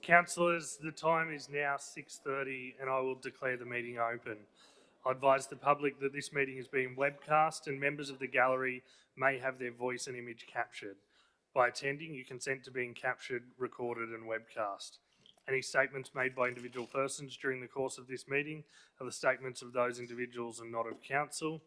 Councillors, the time is now 6:30 and I will declare the meeting open. I advise the public that this meeting is being webcast and members of the gallery may have their voice and image captured. By attending, you consent to being captured, recorded and webcast. Any statements made by individual persons during the course of this meeting are the statements of those individuals and not of council.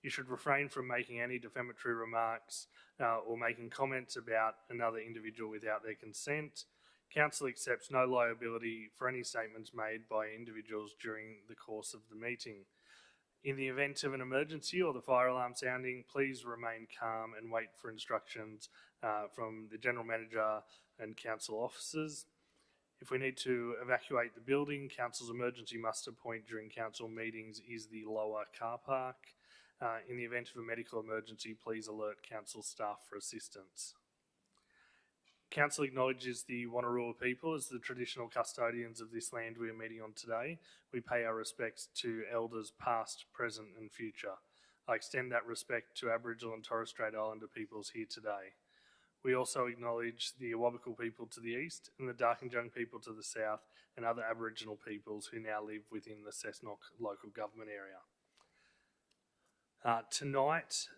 You should refrain from making any defamatory remarks or making comments about another individual without their consent. Council accepts no liability for any statements made by individuals during the course of the meeting. In the event of an emergency or the fire alarm sounding, please remain calm and wait for instructions from the General Manager and Council officers. If we need to evacuate the building, Council's emergency muster point during Council meetings is the lower car park. In the event of a medical emergency, please alert Council staff for assistance. Council acknowledges the Wanneroo people as the traditional custodians of this land we are meeting on today. We pay our respects to elders past, present and future. I extend that respect to Aboriginal and Torres Strait Islander peoples here today. We also acknowledge the Awabakal people to the east and the Darkinjung people to the south and other Aboriginal peoples who now live within the Cessnock local government area. Tonight,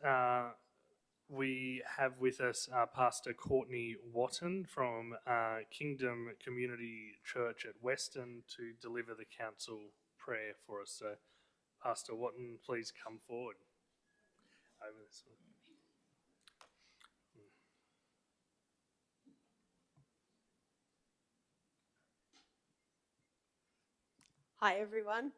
we have with us Pastor Courtney Watton from Kingdom Community Church at Weston to deliver the council prayer for us. So, Pastor Watton, please come forward. Over this one. Hi everyone,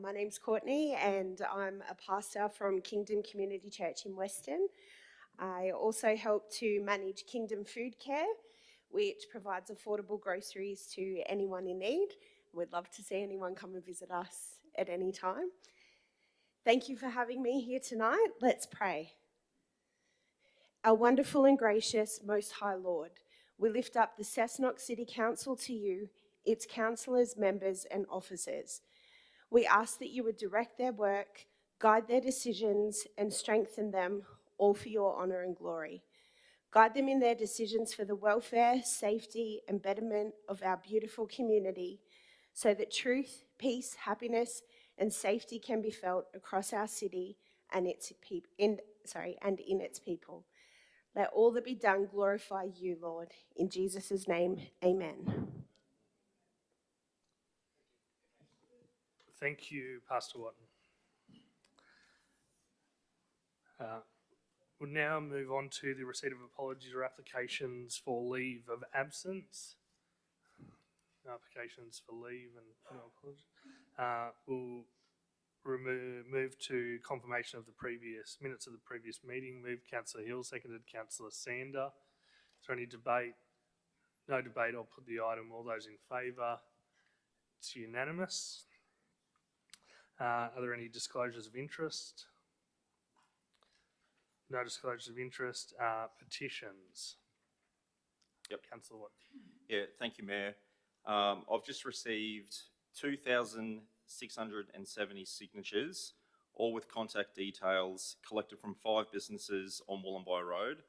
my name's Courtney and I'm a pastor from Kingdom Community Church in Weston. I also help to manage Kingdom Food Care, which provides affordable groceries to anyone in need. We'd love to see anyone come and visit us at any time. Thank you for having me here tonight. Let's pray. Our wonderful and gracious Most High Lord, we lift up the Cessnock City Council to you, its councillors, members and officers. We ask that you would direct their work, guide their decisions and strengthen them, all for your honour and glory. Guide them in their decisions for the welfare, safety and betterment of our beautiful community so that truth, peace, happiness and safety can be felt across our city and in its people. Let all that be done glorify you, Lord. In Jesus' name, amen. Thank you, Pastor Watton. We'll now move on to the receipt of apologies or applications for leave of absence. No applications for leave and no apologies. We'll move to confirmation of the previous minutes of the previous meeting. Moved Councillor Hill, seconded Councillor Sander. Is there any debate? No debate, I'll put the item. All those in favour? It's unanimous. Are there any disclosures of interest? No disclosures of interest. Petitions. Yep. Councillor Watt. Yeah, thank you, Mayor. I've just received 2,670 signatures, all with contact details collected from 5 businesses on Wollombi Road.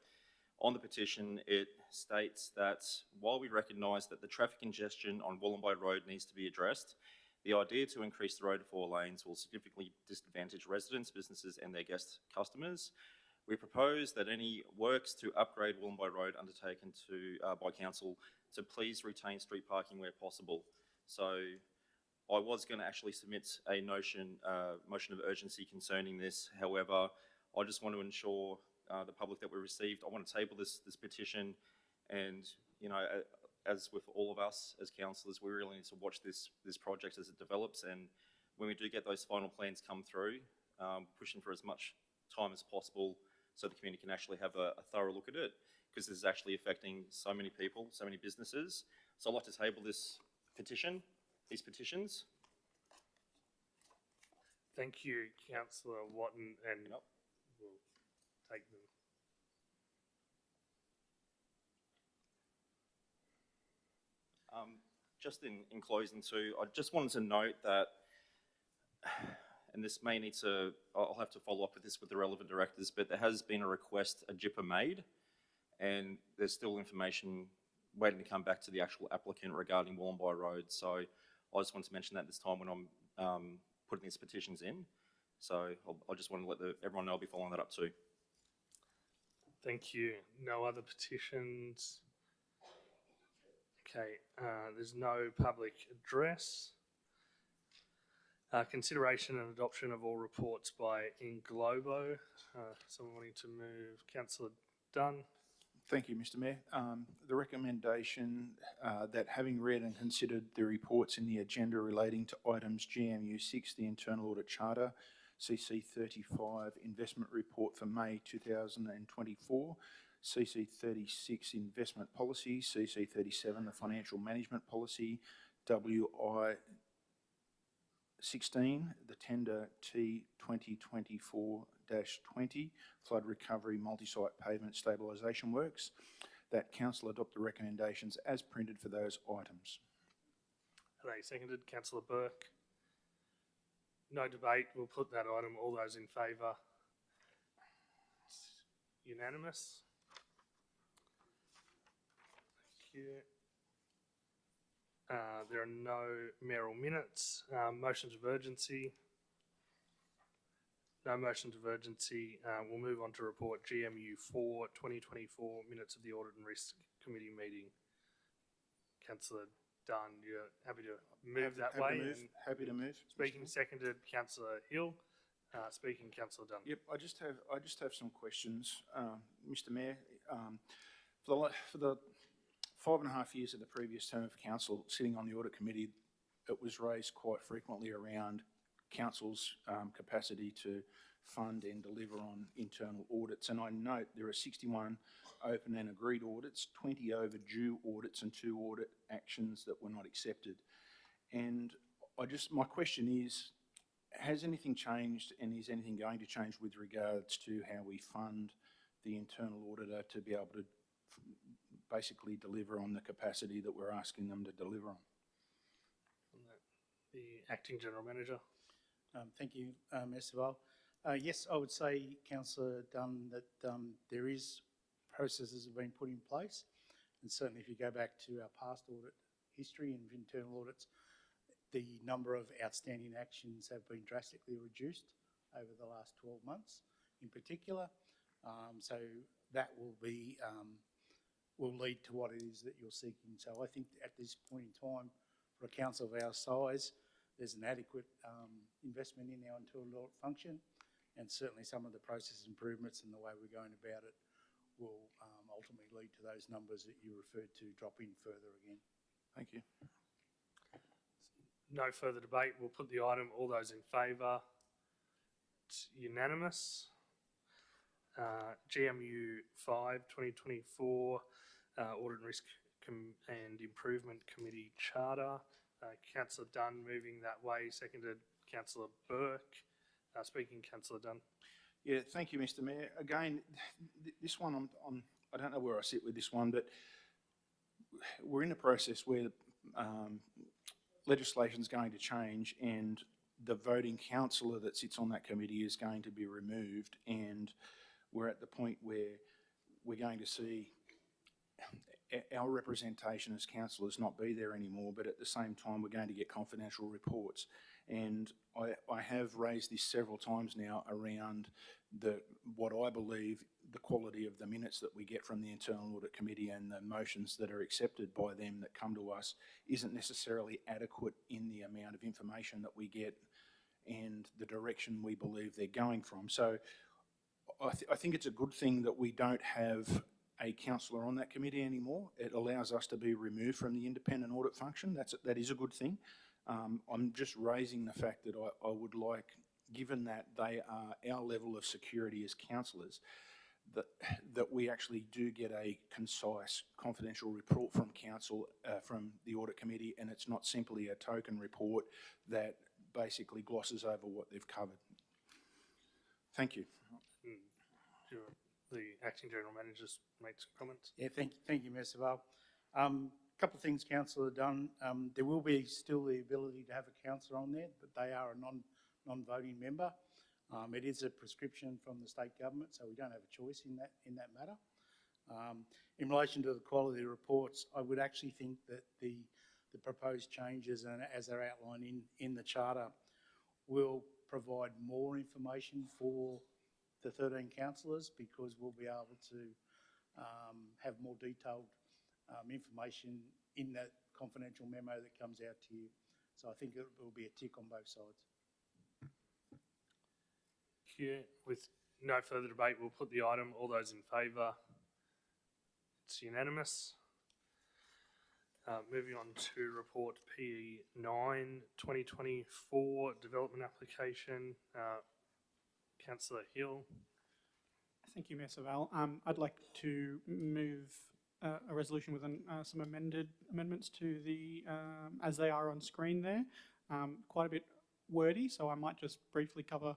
On the petition, it states that while we recognise that the traffic congestion on Wollombi Road needs to be addressed, the idea to increase the road to 4 lanes will significantly disadvantage residents, businesses and their guest customers. We propose that any works to upgrade Wollombi Road undertaken by Council to please retain street parking where possible. So I was going to actually submit a motion of urgency concerning this. However, I just want to ensure the public that we received, I want to table this petition, and you know, as with all of us as councillors, we really need to watch this project as it develops, and when we do get those final plans come through, pushing for as much time as possible so the community can actually have a thorough look at it, because this is actually affecting so many people, so many businesses. So I'd like to table this petition, these petitions. Thank you, Councillor Watton, and we'll take them. Just in closing too, I just wanted to note that, and this may need to, I'll have to follow up with this with the relevant directors, but there has been a request, a JIPA made, and there's still information waiting to come back to the actual applicant regarding Wollombi Road. So I just wanted to mention that this time when I'm putting these petitions in. So I just want to let everyone know I'll be following that up too. Thank you. No other petitions. Okay, there's no public address. Consideration and adoption of all reports by Englobo. Someone wanting to move? Councillor Dunn. Thank you, Mr. Mayor. The recommendation that having read and considered the reports in the agenda relating to items GMU 6, the Internal Audit Charter, CC 35 Investment Report for May 2024, CC 36 Investment Policy, CC 37 the Financial Management Policy, WI 16 the Tender T 2024-20 Flood Recovery Multi-Site Pavement Stabilisation Works, that Council adopt the recommendations as printed for those items. Are they seconded? Councillor Burke. No debate. We'll put that item. All those in favour? It's unanimous. Thank you. There are no mayoral minutes. Motions of urgency. No motions of urgency. We'll move on to report GMU 4 2024 minutes of the Audit and Risk Committee meeting. Councillor Dunn, you're happy to move that way? Happy to move. Speaking seconded, Councillor Hill. Speaking, Councillor Dunn. Yep, I just have some questions, Mr. Mayor. For the 5.5 years of the previous term of council, sitting on the audit committee, it was raised quite frequently around council's capacity to fund and deliver on internal audits. And I note there are 61 open and agreed audits, 20 overdue audits, and 2 audit actions that were not accepted. And my question is, has anything changed, and is anything going to change with regards to how we fund the internal auditor to be able to basically deliver on the capacity that we're asking them to deliver on? The Acting General Manager. Thank you, Mr. Val. Yes, I would say, Councillor Dunn, that there is processes have been put in place, and certainly if you go back to our past audit history and internal audits, the number of outstanding actions have been drastically reduced over the last 12 months in particular. So that will be will lead to what it is that you're seeking. So I think at this point in time, for a council of our size, there's an adequate investment in our internal audit function, and certainly some of the process improvements and the way we're going about it will ultimately lead to those numbers that you referred to dropping further again. Thank you. No further debate. We'll put the item. All those in favour? It's unanimous. GMU 5 2024 Audit and Risk and Improvement Committee Charter. Councillor Dunn moving that way, seconded Councillor Burke. Speaking, Councillor Dunn. Yeah, thank you, Mr. Mayor. Again, this one, I don't know where I sit with this one, but we're in a process where legislation is going to change, and the voting councillor that sits on that committee is going to be removed, and we're at the point where we're going to see our representation as councillors not be there anymore, but at the same time we're going to get confidential reports. And I have raised this several times now around what I believe the quality of the minutes that we get from the Internal Audit Committee and the motions that are accepted by them that come to us isn't necessarily adequate in the amount of information that we get and the direction we believe they're going from. So I think it's a good thing that we don't have a councillor on that committee anymore. It allows us to be removed from the independent audit function. That is a good thing. I'm just raising the fact that I would like, given that they are our level of security as councillors, that we actually do get a concise, confidential report from council, from the audit committee, and it's not simply a token report that basically glosses over what they've covered. Thank you. The Acting General Manager make some comments. Yeah, thank you, Mr. Val. A couple of things, Councillor Dunn. There will be still the ability to have a councillor on there, but they are a non-voting member. It is a prescription from the state government, so we don't have a choice in that matter. In relation to the quality reports, I would actually think that the proposed changes, and as they're outlined in the charter, will provide more information for the 13 councillors, because we'll be able to have more detailed information in that confidential memo that comes out to you. So I think it will be a tick on both sides. Thank you. With no further debate, we'll put the item. All those in favour? It's unanimous. Moving on to report PE 9 2024 development application. Councillor Hill. Thank you, Mayor Saval. I'd like to move a resolution with some amendments to the, as they are on screen there. Quite a bit wordy, so I might just briefly cover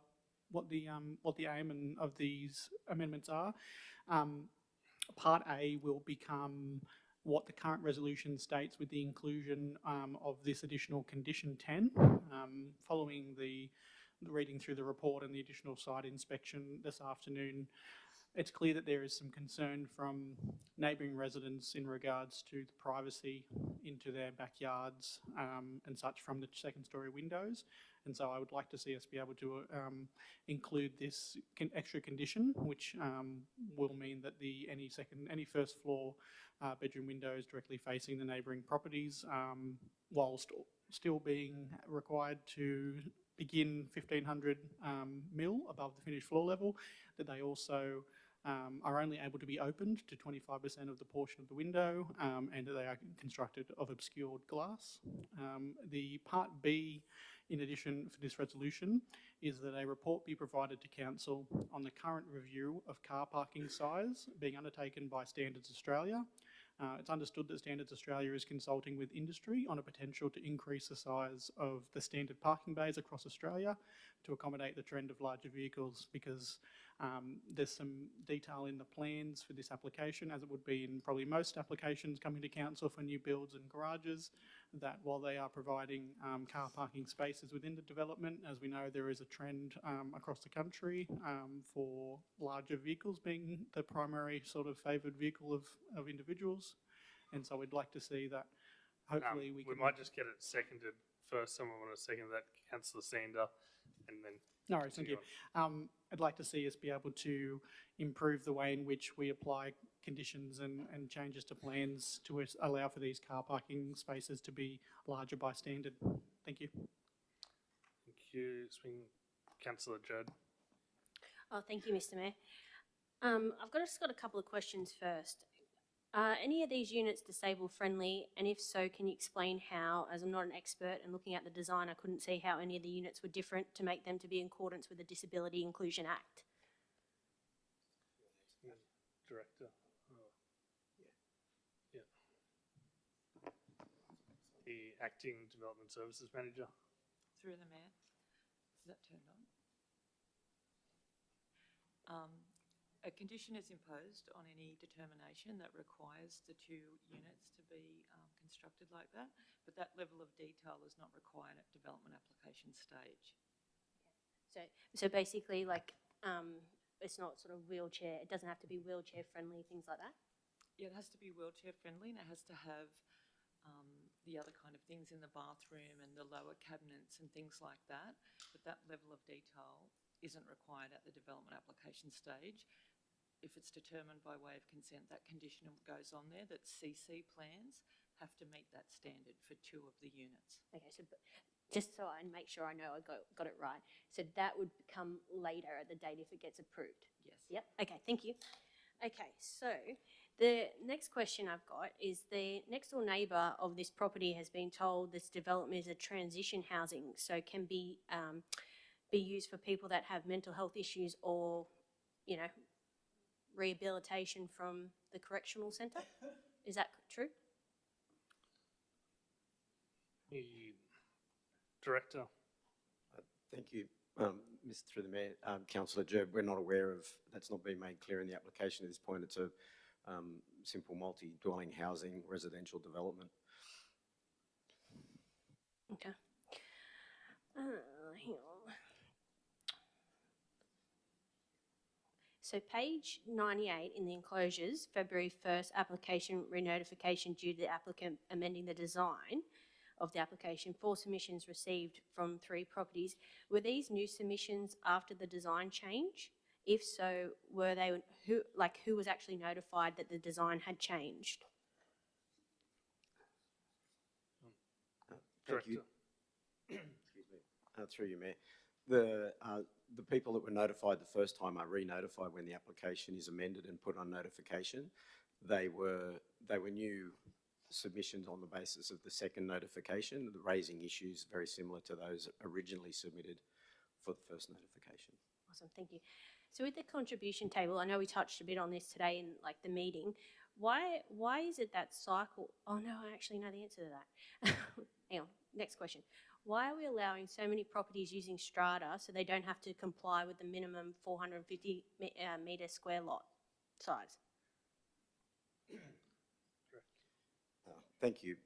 what the aim of these amendments are. Part A will become what the current resolution states, with the inclusion of this additional condition 10. Following the reading through the report and the additional site inspection this afternoon, it's clear that there is some concern from neighbouring residents in regards to the privacy into their backyards and such from the second story windows. And so I would like to see us be able to include this extra condition, which will mean that any first floor bedroom windows directly facing the neighbouring properties, whilst still being required to begin 1500 mil above the finished floor level, that they also are only able to be opened to 25% of the portion of the window, and that they are constructed of obscured glass. The part B, in addition, for this resolution, is that a report be provided to Council on the current review of car parking size being undertaken by Standards Australia. It's understood that Standards Australia is consulting with industry on a potential to increase the size of the standard parking bays across Australia to accommodate the trend of larger vehicles, because there's some detail in the plans for this application, as it would be in probably most applications coming to Council for new builds and garages, that while they are providing car parking spaces within the development, as we know there is a trend across the country for larger vehicles being the primary sort of favoured vehicle of individuals. And so we'd like to see that hopefully we might just get it seconded first. Someone want to second that? Councillor Sander, and then... No worries, thank you. I'd like to see us be able to improve the way in which we apply conditions and changes to plans to allow for these car parking spaces to be larger by standard. Thank you. Thank you. Swing Councillor Judd. Oh, thank you, Mr. Mayor. I've just got a couple of questions first. Are any of these units disabled friendly, and if so, can you explain how? As I'm not an expert and looking at the design, I couldn't see how any of the units were different to make them to be in accordance with the Disability Inclusion Act. Director. Oh. Yeah. The Acting Development Services Manager. Through the Mayor. Is that turned on? A condition is imposed on any determination that requires the two units to be constructed like that, but that level of detail is not required at development application stage. So basically, like, it's not sort of wheelchair, it doesn't have to be wheelchair friendly, things like that? Yeah, it has to be wheelchair friendly, and it has to have the other kind of things in the bathroom and the lower cabinets and things like that, but that level of detail isn't required at the development application stage. If it's determined by way of consent, that condition goes on there, that CC plans have to meet that standard for two of the units. Okay, so just so I make sure I know I got it right. So that would come later at the date if it gets approved? Yes. Yep, okay, thank you. Okay, so the next question I've got is the next door neighbour of this property has been told this development is a transition housing, so can be used for people that have mental health issues or, you know, rehabilitation from the correctional centre. Is that true? The Director. Thank you, Mr. Through the Mayor. Councillor Jeb, we're not aware of, that's not been made clear in the application at this point. It's a simple multi-dwelling housing residential development. Okay. Hang on. So page 98 in the enclosures, February 1st, application re-notification due to the applicant amending the design of the application, 4 submissions received from 3 properties. Were these new submissions after the design change? If so, were they, who was actually notified that the design had changed? Thank you. Director. Excuse me. Through you, Mayor. The people that were notified the first time are re-notified when the application is amended and put on notification. They were new submissions on the basis of the second notification, raising issues very similar to those originally submitted for the first notification. Awesome, thank you. So with the contribution table, I know we touched a bit on this today in like the meeting. Why is it that cycle? Oh no, I actually know the answer to that. Hang on, next question. Why are we allowing so many properties using strata so they don't have to comply with the minimum 450 metre square lot size? Thank you.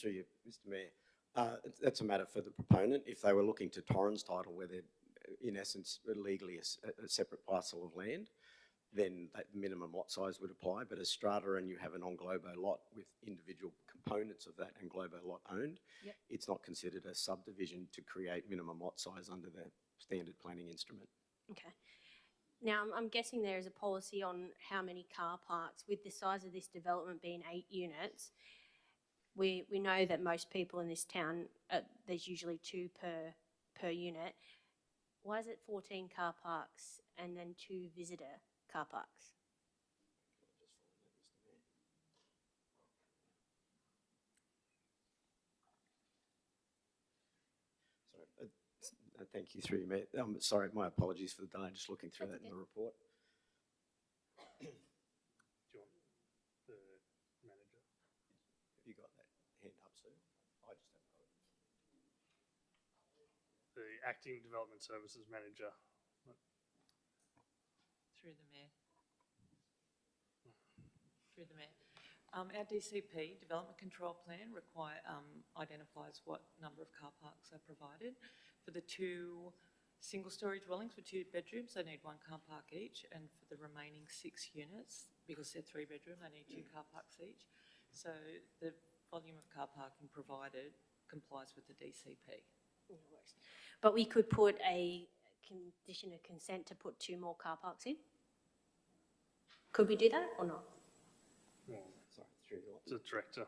Through you, Mr. Mayor. That's a matter for the proponent. If they were looking to Torrens title, where they're in essence legally a separate parcel of land, then that minimum lot size would apply. But as strata and you have an Englobo lot with individual components of that Englobo lot owned, yep, it's not considered a subdivision to create minimum lot size under the standard planning instrument. Okay. Now, I'm guessing there is a policy on how many car parks. With the size of this development being 8 units, we know that most people in this town, there's usually 2 per unit. Why is it 14 car parks and then 2 visitor car parks? Sorry, thank you, through you, Mayor. Sorry, my apologies for the delay. Just looking through That's that okay. in the report. Do you want the manager? Have you got that hand up, Sue? I just have got it. The acting development services manager. Through the Mayor. Through the Mayor. Our DCP, Development Control Plan, identifies what number of car parks are provided. For the 2 single-storey dwellings with 2 bedrooms, they need 1 car park each, and for the remaining 6 units, because they're 3-bedroom, they need 2 car parks each. So the volume of car parking provided complies with the DCP. No worries. But we could put a condition of consent to put 2 more car parks in? Could we do that or not? Sorry, through you. The director.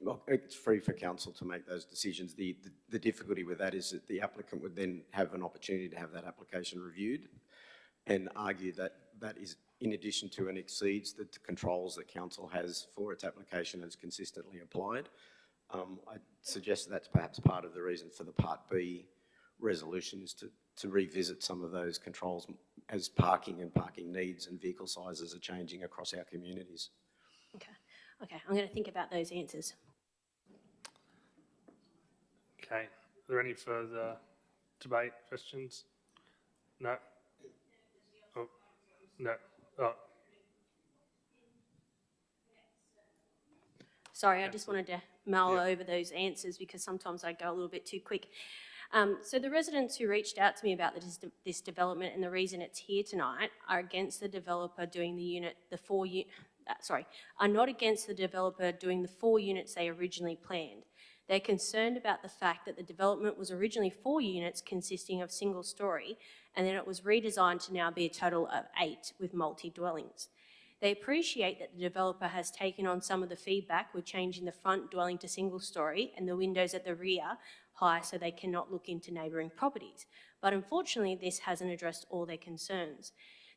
Well, it's free for council to make those decisions. The difficulty with that is that the applicant would then have an opportunity to have that application reviewed and argue that that is in addition to and exceeds the controls that council has for its application as consistently applied. I suggest that's perhaps part of the reason for the Part B resolution is to revisit some of those controls as parking and parking needs and vehicle sizes are changing across our communities. Okay, I'm going to think about those answers. Okay. Are there any further debate, questions? No? Oh, no. Oh, Sorry, I just wanted to mull over those answers because sometimes I go a little bit too quick. So the residents who reached out to me about this development and the reason it's here tonight are against the developer doing are not against the developer doing the 4 units they originally planned. They're concerned about the fact that the development was originally 4 units consisting of single storey, and then it was redesigned to now be a total of 8 with multi-dwellings. They appreciate that the developer has taken on some of the feedback with changing the front dwelling to single storey and the windows at the rear high so they cannot look into neighbouring properties. But unfortunately, this hasn't addressed all their concerns.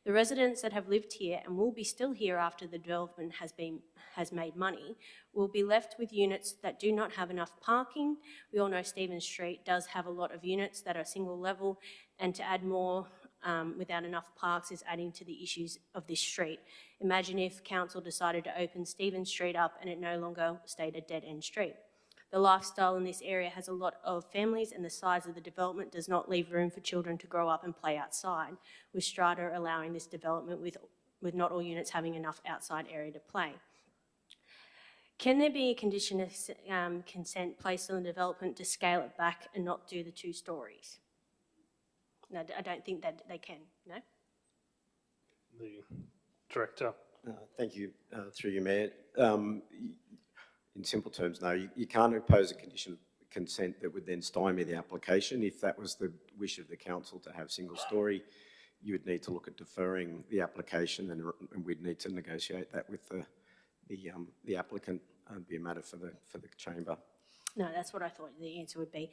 The residents that have lived here and will be still here after the development has made money will be left with units that do not have enough parking. We all know Stevens Street does have a lot of units that are single level, and to add more without enough parks is adding to the issues of this street. Imagine if council decided to open Stevens Street up and it no longer stayed a dead-end street. The lifestyle in this area has a lot of families, and the size of the development does not leave room for children to grow up and play outside, with strata allowing this development with not all units having enough outside area to play. Can there be a condition of consent placed on the development to scale it back and not do the 2 storeys? No, I don't think that they can, no? the Director. Thank you, through you, Mayor. In simple terms, no, you can't impose a condition of consent that would then stymie the application. If that was the wish of the council to have single story, you would need to look at deferring the application, and we'd need to negotiate that with the applicant. It'd be a matter for the chamber. No, that's what I thought the answer would be.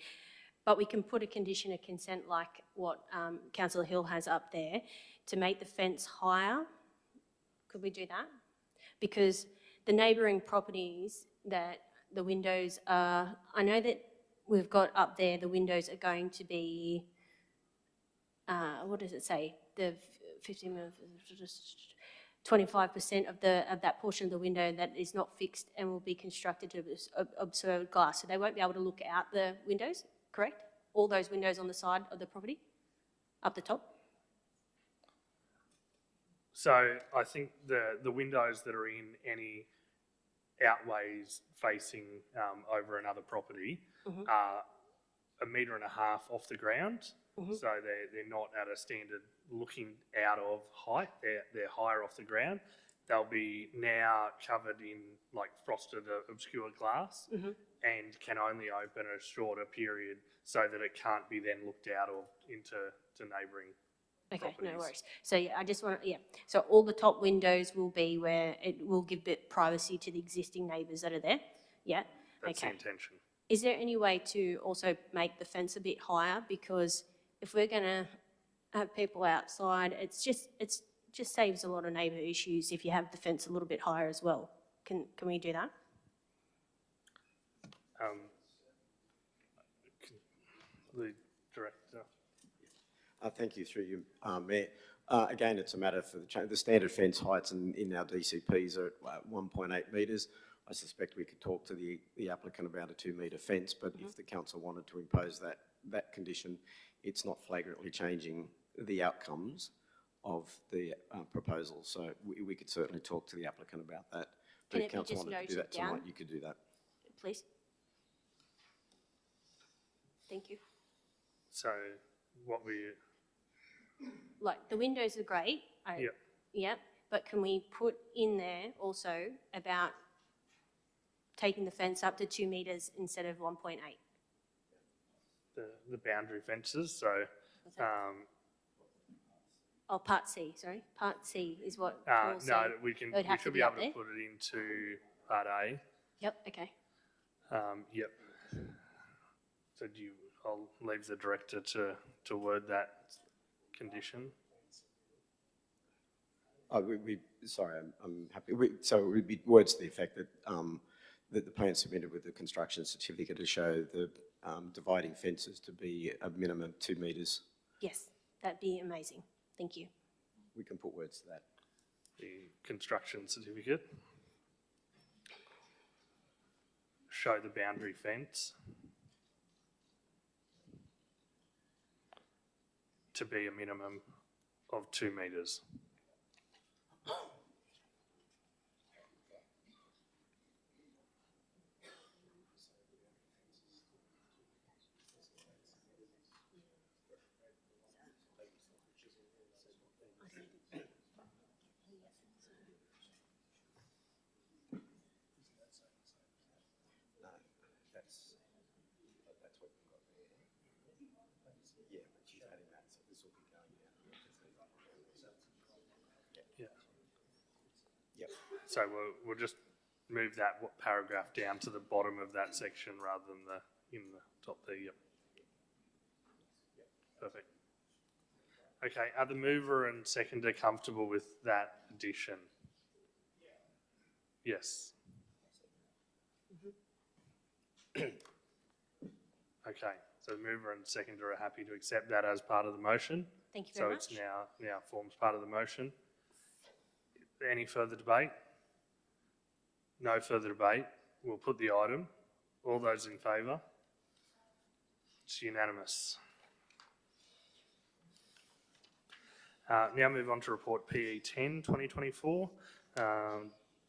But we can put a condition of consent like what Councillor Hill has up there to make the fence higher. Could we do that? Because the neighbouring properties that the windows are, I know that we've got up there the windows are going to be, what does it say? The 25% of that portion of the window that is not fixed and will be constructed to absorb glass. So they won't be able to look out the windows, correct? All those windows on the side of the property, up the top? So I think the windows that are in any outways facing over another property are 1.5 metres off the ground. So they're not at a standard looking out of height. They're higher off the ground. They'll be now covered in like frosted obscure glass and can only open a shorter period so that it can't be then looked out of into neighbouring properties. No worries. So yeah, I just want to, so all the top windows will be where it will give bit privacy to the existing neighbours that are there. Yeah. That's the intention. Is there any way to also make the fence a bit higher? Because if we're going to have people outside, it just saves a lot of neighbour issues if you have the fence a little bit higher as well. Can we do that? The Director. Thank you, through you, Mayor. Again, it's a matter for the standard fence heights in our DCPs are at 1.8 metres. I suspect we could talk to the applicant about a 2 metre fence, but if the council wanted to impose that condition, it's not flagrantly changing the outcomes of the proposal. So we could certainly talk to the applicant about that. But Can if it be council just wanted to do noted that tonight, down? you could do that. Please. Thank you. So what we... Like, the windows are great. Yep. Yep. But can we put in there also about taking the fence up to 2 metres instead of 1.8? The boundary fences, so... Part C, sorry. Part C is what Paul's no, saying. we It would have to should be be up able there? to put it into Part A. Yep, okay. Yep. So I'll leave the Director to word that condition. Sorry, I'm happy. So it would be words to the effect that that the plan submitted with the construction certificate to show the dividing fences to be a minimum of 2 metres. Yes, that'd be amazing. Thank you. We can put words to that. The construction certificate. Show the boundary fence to be a minimum of 2 metres. That's what we've got there. Yeah, but she's adding that, so this will be going down. Yeah. Yep. So we'll just move that paragraph down to the bottom of that section rather than in the top there. Yep. Perfect. Okay, are the mover and seconder comfortable with that addition? Yes. Okay, so the mover and seconder are happy to accept that as part of the motion. Thank you very much. So it's now forms part of the motion. Any further debate? No further debate. We'll put the item. All those in favour? It's unanimous. Now move on to report PE 10 2024.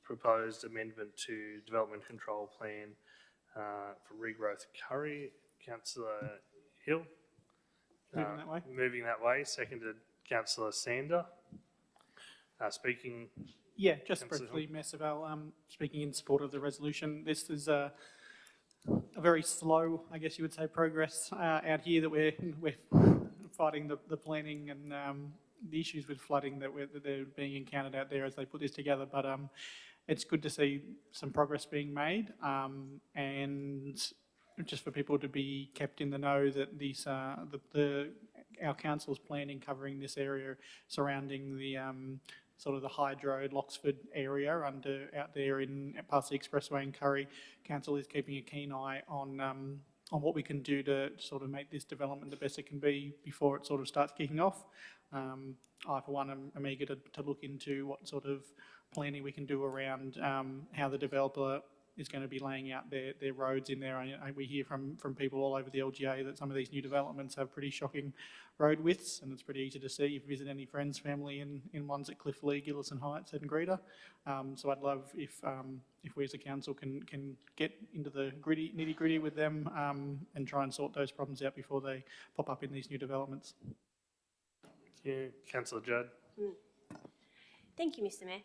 Proposed amendment to Development Control Plan for Regrowth Kurri. Councillor Hill. Moving that way. Moving that way. Seconded Councillor Sander. speaking? Yeah, just Councillor briefly, Mayor Savelle, speaking in support of the resolution, this is a very slow, I guess you would say, progress out here that we're fighting the planning and the issues with flooding that they're being encountered out there as they put this together. But it's good to see some progress being made, and just for people to be kept in the know that these our council's planning covering this area surrounding the sort of the Hydro, Loxford area out there in past the Expressway in Kurri. Council is keeping a keen eye on what we can do to sort of make this development the best it can be before it sort of starts kicking off. I, for one, am eager to look into what sort of planning we can do around how the developer is going to be laying out their roads in there. We hear from people all over the LGA that some of these new developments have pretty shocking road widths, and it's pretty easy to see if you visit any friends, family in ones at Cliffley, Gillison Heights and Greta. So I'd love if we as a council can get into the nitty gritty with them and try and sort those problems out before they pop up in these new developments. Yeah, Councillor Judd. Thank you, Mr. Mayor.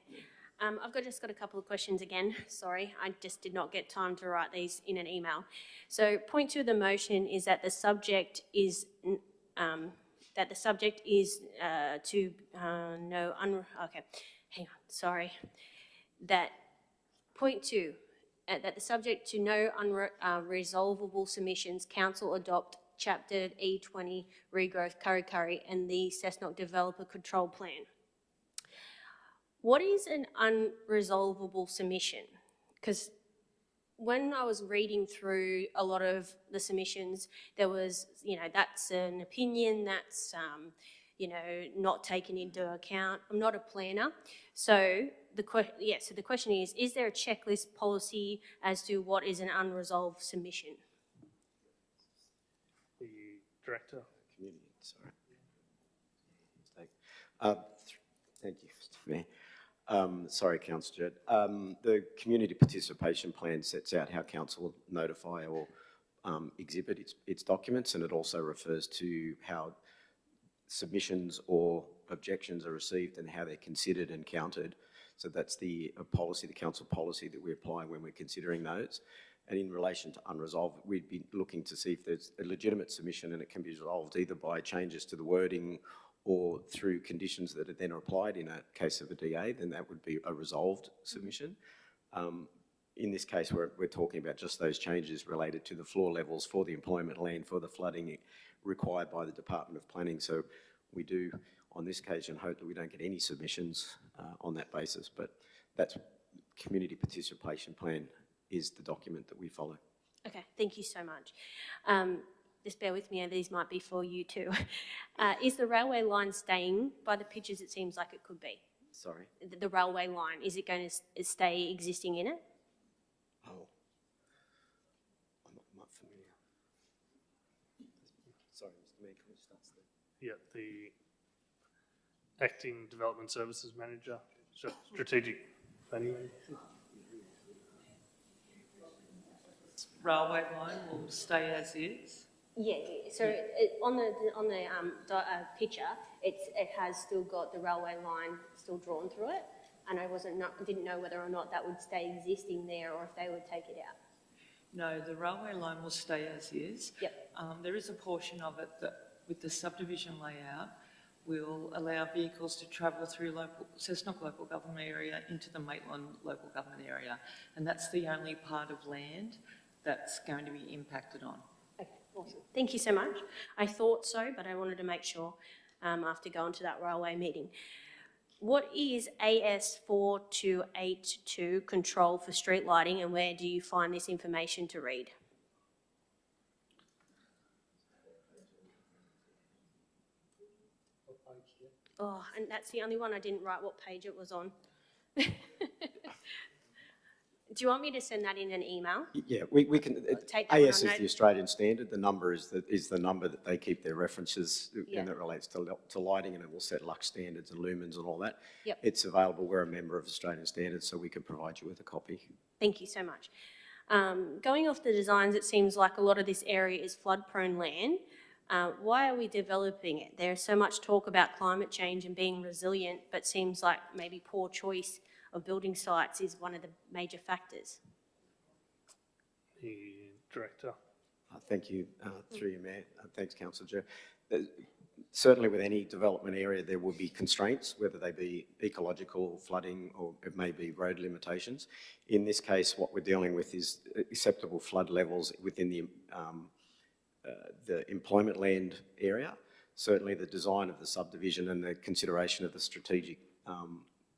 I've just got a couple of questions again. Sorry, I just did not get time to write these in an email. So point 2 of the motion is that the subject is okay. Hang on. Sorry. That point 2 that the subject to no unresolvable submissions, council adopt Chapter E20 Regrowth Kurri and the Cessnock Developer Control Plan. What is an unresolvable submission? Because when I was reading through a lot of the submissions, there was, that's an opinion, that's, not taken into account. I'm not a planner. So the question is there a checklist policy as to what is an unresolved submission? The Director. Community, sorry. Thank you, Mr. Mayor. Sorry, Councillor Judd. The community participation plan sets out how council will notify or exhibit its documents, and it also refers to how submissions or objections are received and how they're considered and counted. So that's the policy, the council policy that we apply when we're considering those. And in relation to unresolved, we'd be looking to see if there's a legitimate submission and it can be resolved either by changes to the wording or through conditions that are then applied in a case of a DA, then that would be a resolved submission. In this case, we're talking about just those changes related to the floor levels for the employment land for the flooding required by the Department of Planning. So we do, on this occasion, hope that we don't get any submissions on that basis, but that's community participation plan is the document that we follow. Okay, thank you so much. Just bear with me, and these might be for you too. Is the railway line staying? By the pictures, it seems like it could be. Sorry? The railway line, is it going to stay existing in it? Oh. I'm not familiar. Sorry, Mr. Mayor, can we start there? Yeah, the Acting Development Services Manager, Strategic Planning Manager. Railway line will stay as is. Yeah. So on the picture, it has still got the railway line still drawn through it, and I didn't know whether or not that would stay existing there or if they would take it out. No, the railway line will stay as is. Yep. There is a portion of it that, with the subdivision layout, will allow vehicles to travel through Cessnock local government area into the Maitland local government area, and that's the only part of land that's going to be impacted on. Okay, awesome. Thank you so much. I thought so, but I wanted to make sure after going to that railway meeting. What is AS4282 control for street lighting, and where do you find this information to read? Oh, and that's the only one I didn't write what page it was on. Do you want me to send that in an email? Yeah, we can. Take that AS one is on the Australian standard. The number is the number that they keep their references, Yeah. and that relates to lighting, and it will set lux standards and lumens and all that. Yep. It's available. We're a member of Australian standards, so we can provide you with a copy. Thank you so much. Going off the designs, it seems like a lot of this area is flood-prone land. Why are we developing it? There's so much talk about climate change and being resilient, but seems like maybe poor choice of building sites is one of the major factors. The Director. Thank you, through you, Mayor. Thanks, Councillor Joe. Certainly with any development area, there will be constraints, whether they be ecological, flooding, or it may be road limitations. In this case, what we're dealing with is acceptable flood levels within the employment land area. Certainly the design of the subdivision and the consideration of the strategic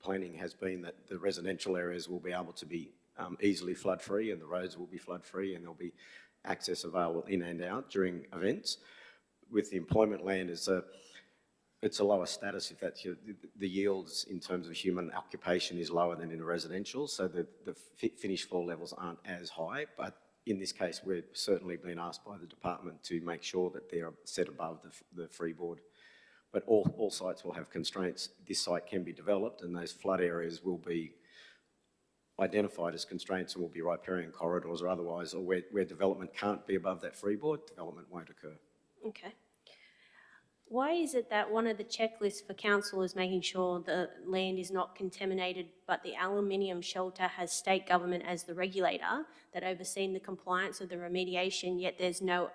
planning has been that the residential areas will be able to be easily flood-free, and the roads will be flood-free, and there'll be access available in and out during events. With the employment land, it's a lower status if that's the yields in terms of human occupation is lower than in a residential, so the finished floor levels aren't as high. But in this case, we're certainly being asked by the department to make sure that they're set above the freeboard. But all sites will have constraints. This site can be developed, and those flood areas will be identified as constraints and will be riparian corridors or otherwise, or where development can't be above that freeboard, development won't occur. Okay. Why is it that one of the checklists for council is making sure the land is not contaminated, but the aluminium shelter has state government as the regulator that overseen the compliance of the remediation, yet there's no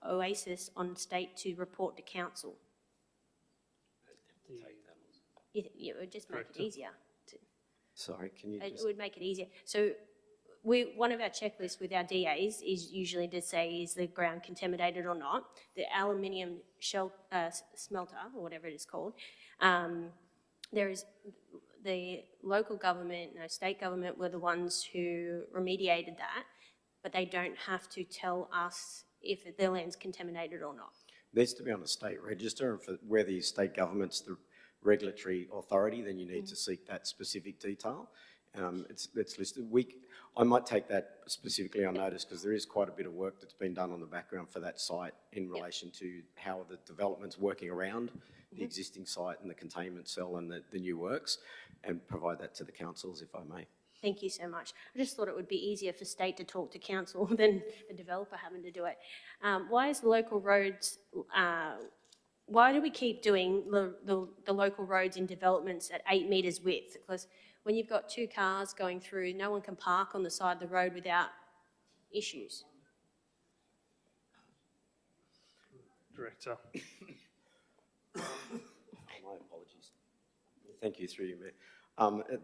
oasis on state to report to council? It would just make it easier. Sorry, can you It would make it easier. So one of our checklists with our DAs is usually to say, is the ground contaminated or not? The aluminium smelter, or whatever it is called, there is the local government, state government were the ones who remediated that, but they don't have to tell us if their land's contaminated or not. It needs to be on the state register, and for where the state government's the regulatory authority, then you need to seek that specific detail. It's listed. I might take that specifically on notice because there is quite a bit of work that's been done on the background for that site in relation to how the development's working around the existing site and the containment cell and the new works, and provide that to the councils if I may. Thank you so much. I just thought it would be easier for state to talk to council than the developer having to do it. Why is the local roads, why do we keep doing the local roads in developments at 8 metres width? Because when you've got two cars going through, no one can park on the side of the road without issues. Director. My apologies. Thank you, through you, Mayor.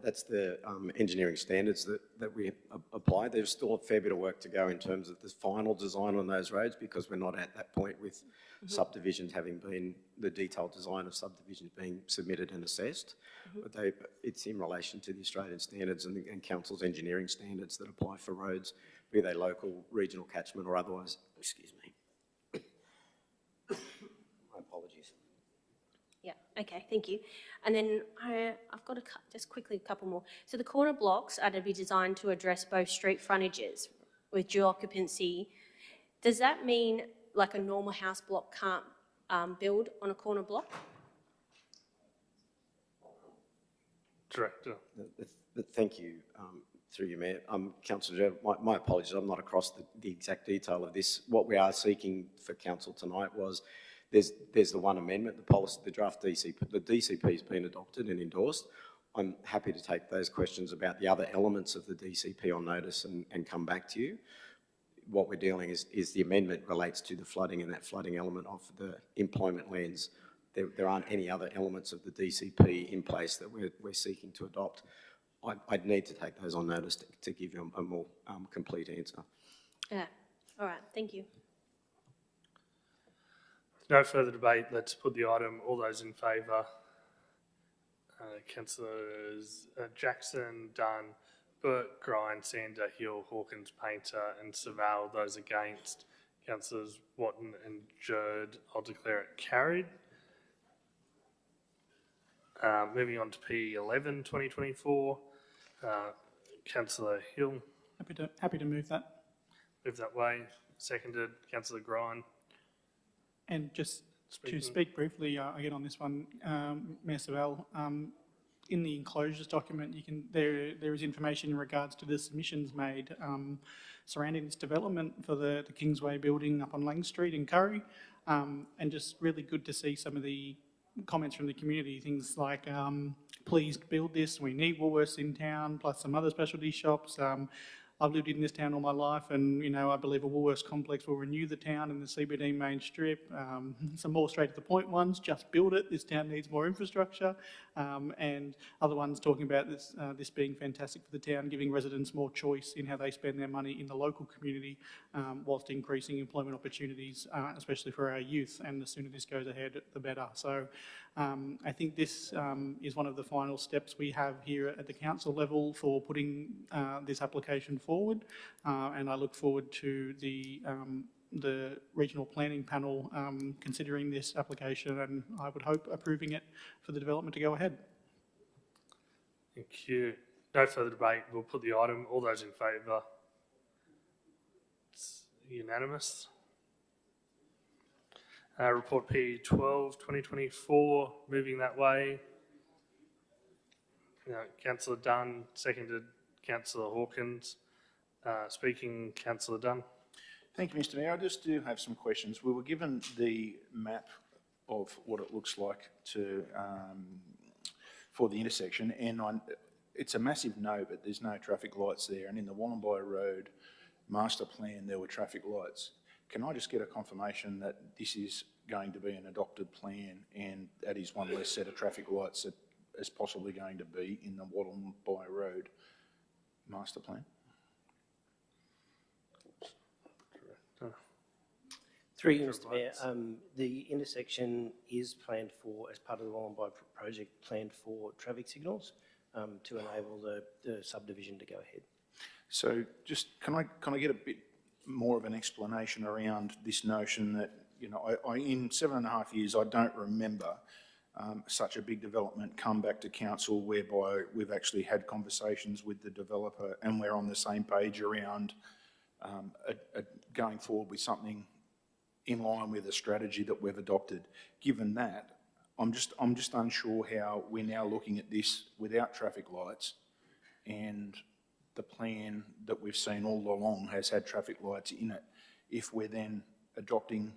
That's the engineering standards that we apply. There's still a fair bit of work to go in terms of the final design on those roads, because we're not at that point with subdivisions having been, the detailed design of subdivisions being submitted and assessed. But it's in relation to the Australian standards and council's engineering standards that apply for roads, be they local, regional catchment or otherwise. Excuse me. My apologies. Yeah, okay, thank you. And then I've got just quickly a couple more. So the corner blocks are to be designed to address both street frontages with dual occupancy. Does that mean like a normal house block can't build on a corner block? Director. Thank you, through you, Mayor. Councillor Joe, my apologies, I'm not across the exact detail of this. What we are seeking for council tonight was there's the one amendment, the policy, the draft DCP, the DCP has been adopted and endorsed. I'm happy to take those questions about the other elements of the DCP on notice and come back to you. What we're dealing is the amendment relates to the flooding and that flooding element of the employment lands. There aren't any other elements of the DCP in place that we're seeking to adopt. I'd need to take those on notice to give you a more complete answer. Yeah, all right, thank you. No further debate. Let's put the item. All those in favour. Councillors Jackson, Dunn, Burt, Grind, Sander, Hill, Hawkins, Painter and Saval. Those against. Councillors Watton and Jerd. I'll declare it carried. Moving on to P11 2024. Councillor Hill. Happy to move that. Move that way. Seconded. Councillor Grind. And just to speak briefly again on this one, Mayor Saval, in the enclosures document, there is information in regards to the submissions made surrounding this development for the Kingsway building up on Lang Street in Kurri. and just really good to see some of the comments from the community, things like, please build this, we need Woolworths in town, plus some other specialty shops. I've lived in this town all my life, and, you know, I believe a Woolworths complex will renew the town and the CBD main strip. Some more straight to the point ones, just build it, this town needs more infrastructure. And other ones talking about this being fantastic for the town, giving residents more choice in how they spend their money in the local community, whilst increasing employment opportunities, especially for our youth. And the sooner this goes ahead, the better. So I think this is one of the final steps we have here at the council level for putting this application forward, and I look forward to the regional planning panel considering this application, and I would hope approving it for the development to go ahead. Thank you. No further debate. We'll put the item. All those in favour? It's unanimous. Report P12 2024, moving that way. Councillor Dunn, seconded Councillor Hawkins. Speaking, Councillor Dunn. Thank you, Mr Mayor. I just do have some questions. We were given the map of what it looks like to for the intersection, and it's a massive no, but there's no traffic lights there. And in the Wollombi Road master plan, there were traffic lights. Can I just get a confirmation that this is going to be an adopted plan, and that is one less set of traffic lights that is possibly going to be in the Wollombi Road master plan? Through you, Mr Mayor, the intersection is planned for, as part of the Wollombi project, planned for traffic signals to enable the subdivision to go ahead. So just, can I get a bit more of an explanation around this notion that, you know, I in 7.5 years, I don't remember such a big development come back to council whereby we've actually had conversations with the developer and we're on the same page around going forward with something in line with the strategy that we've adopted. Given that, I'm just unsure how we're now looking at this without traffic lights, and the plan that we've seen all along has had traffic lights in it. If we're then adopting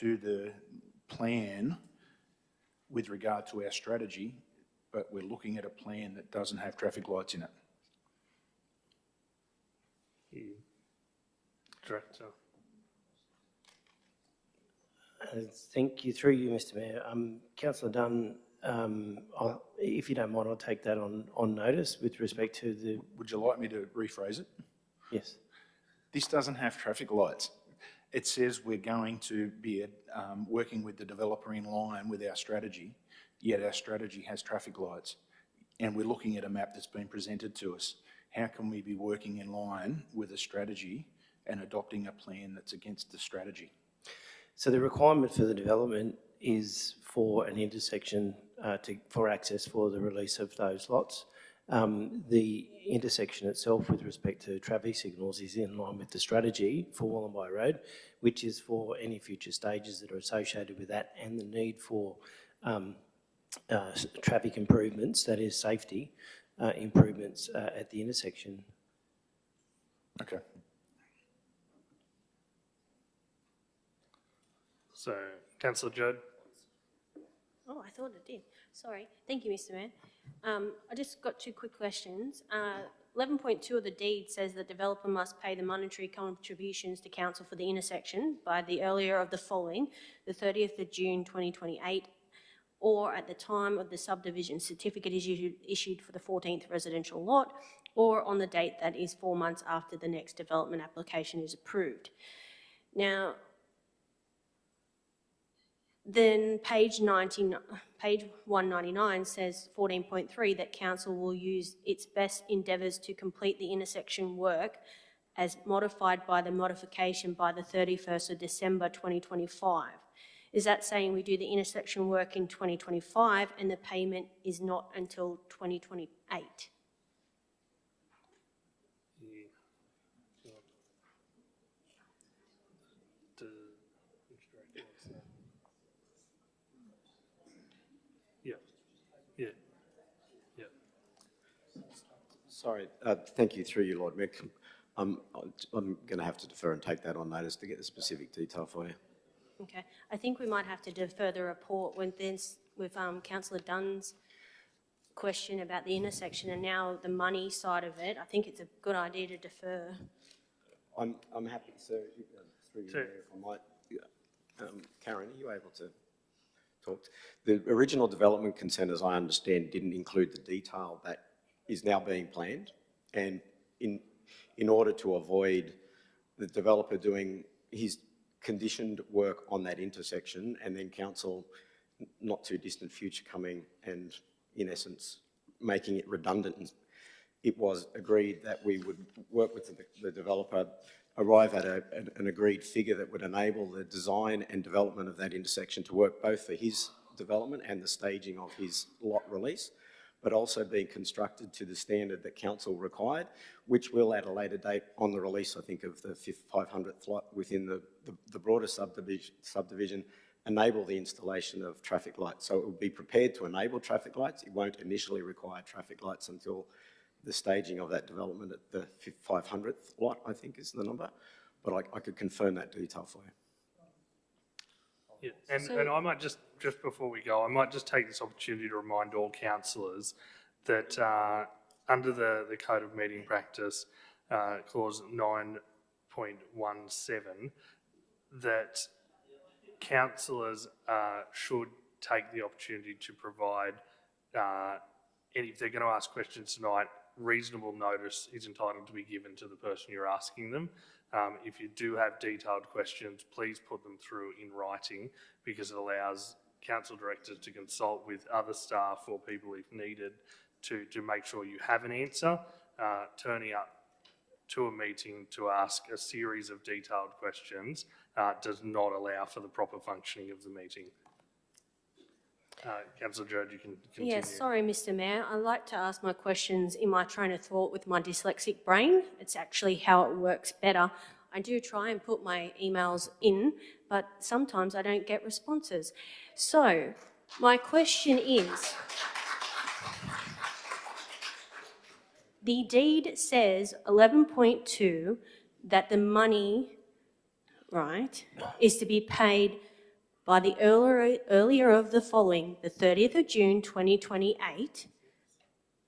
to the plan with regard to our strategy, but we're looking at a plan that doesn't have traffic lights in it. Director. Thank you. Through you, Mr Mayor. Councillor Dunn, if you don't mind, I'll take that on notice with respect to the... Would you like me to rephrase it? Yes. This doesn't have traffic lights. It says we're going to be working with the developer in line with our strategy, yet our strategy has traffic lights. And we're looking at a map that's been presented to us. How can we be working in line with a strategy and adopting a plan that's against the strategy? So the requirement for the development is for an intersection for access for the release of those lots. The intersection itself with respect to traffic signals is in line with the strategy for Wollombi Road, which is for any future stages that are associated with that and the need for traffic improvements, that is safety improvements at the intersection. Okay. So, Councillor Judd. Oh, I thought it did. Sorry. Thank you, Mr Mayor. I just got two quick questions. 11.2 of the deed says the developer must pay the monetary contributions to council for the intersection by the earlier of the following, the 30th of June 2028, or at the time of the subdivision certificate is issued for the 14th residential lot, or on the date that is 4 months after the next development application is approved. Now, then page 199 says 14.3 that council will use its best endeavours to complete the intersection work as modified by the modification by the 31st of December 2025. Is that saying we do the intersection work in 2025 and the payment is not until 2028? Sorry, thank you, through you, Lord Mick. I'm going to have to defer and take that on notice to get the specific detail for you. Okay, I think we might have to defer the report with councillor Dunn's question about the intersection and now the money side of it. I think it's a good idea to defer. I'm happy, sir, through you, Sure. Mayor, if I might. Karen, are you able to talk? The original development consent, as I understand, didn't include the detail that is now being planned. And in order to avoid the developer doing his conditioned work on that intersection and then council, not too distant future, coming and, in essence, making it redundant, it was agreed that we would work with the developer, arrive at an agreed figure that would enable the design and development of that intersection to work both for his development and the staging of his lot release, but also being constructed to the standard that council required, which will at a later date on the release, I think, of the 500th lot within the broader subdivision, enable the installation of traffic lights. So it will be prepared to enable traffic lights. It won't initially require traffic lights until the staging of that development at the 500th lot, I think is the number. But I could confirm that detail for you. Yeah, and I might just before we go, I might just take this opportunity to remind all councillors that under the Code of Meeting Practice, clause 9.17, that councillors should take the opportunity to provide, and if they're going to ask questions tonight, reasonable notice is entitled to be given to the person you're asking them. If you do have detailed questions, please put them through in writing, because it allows council directors to consult with other staff or people if needed to make sure you have an answer. Turning up to a meeting to ask a series of detailed questions does not allow for the proper functioning of the meeting. Councillor Jerd, you can continue. Yes, sorry, Mr. Mayor. I'd like to ask my questions in my train of thought with my dyslexic brain. It's actually how it works better. I do try and put my emails in, but sometimes I don't get responses. So, my question is, the deed says 11.2 that the money, right, is to be paid by the earlier of the following, the 30th of June 2028,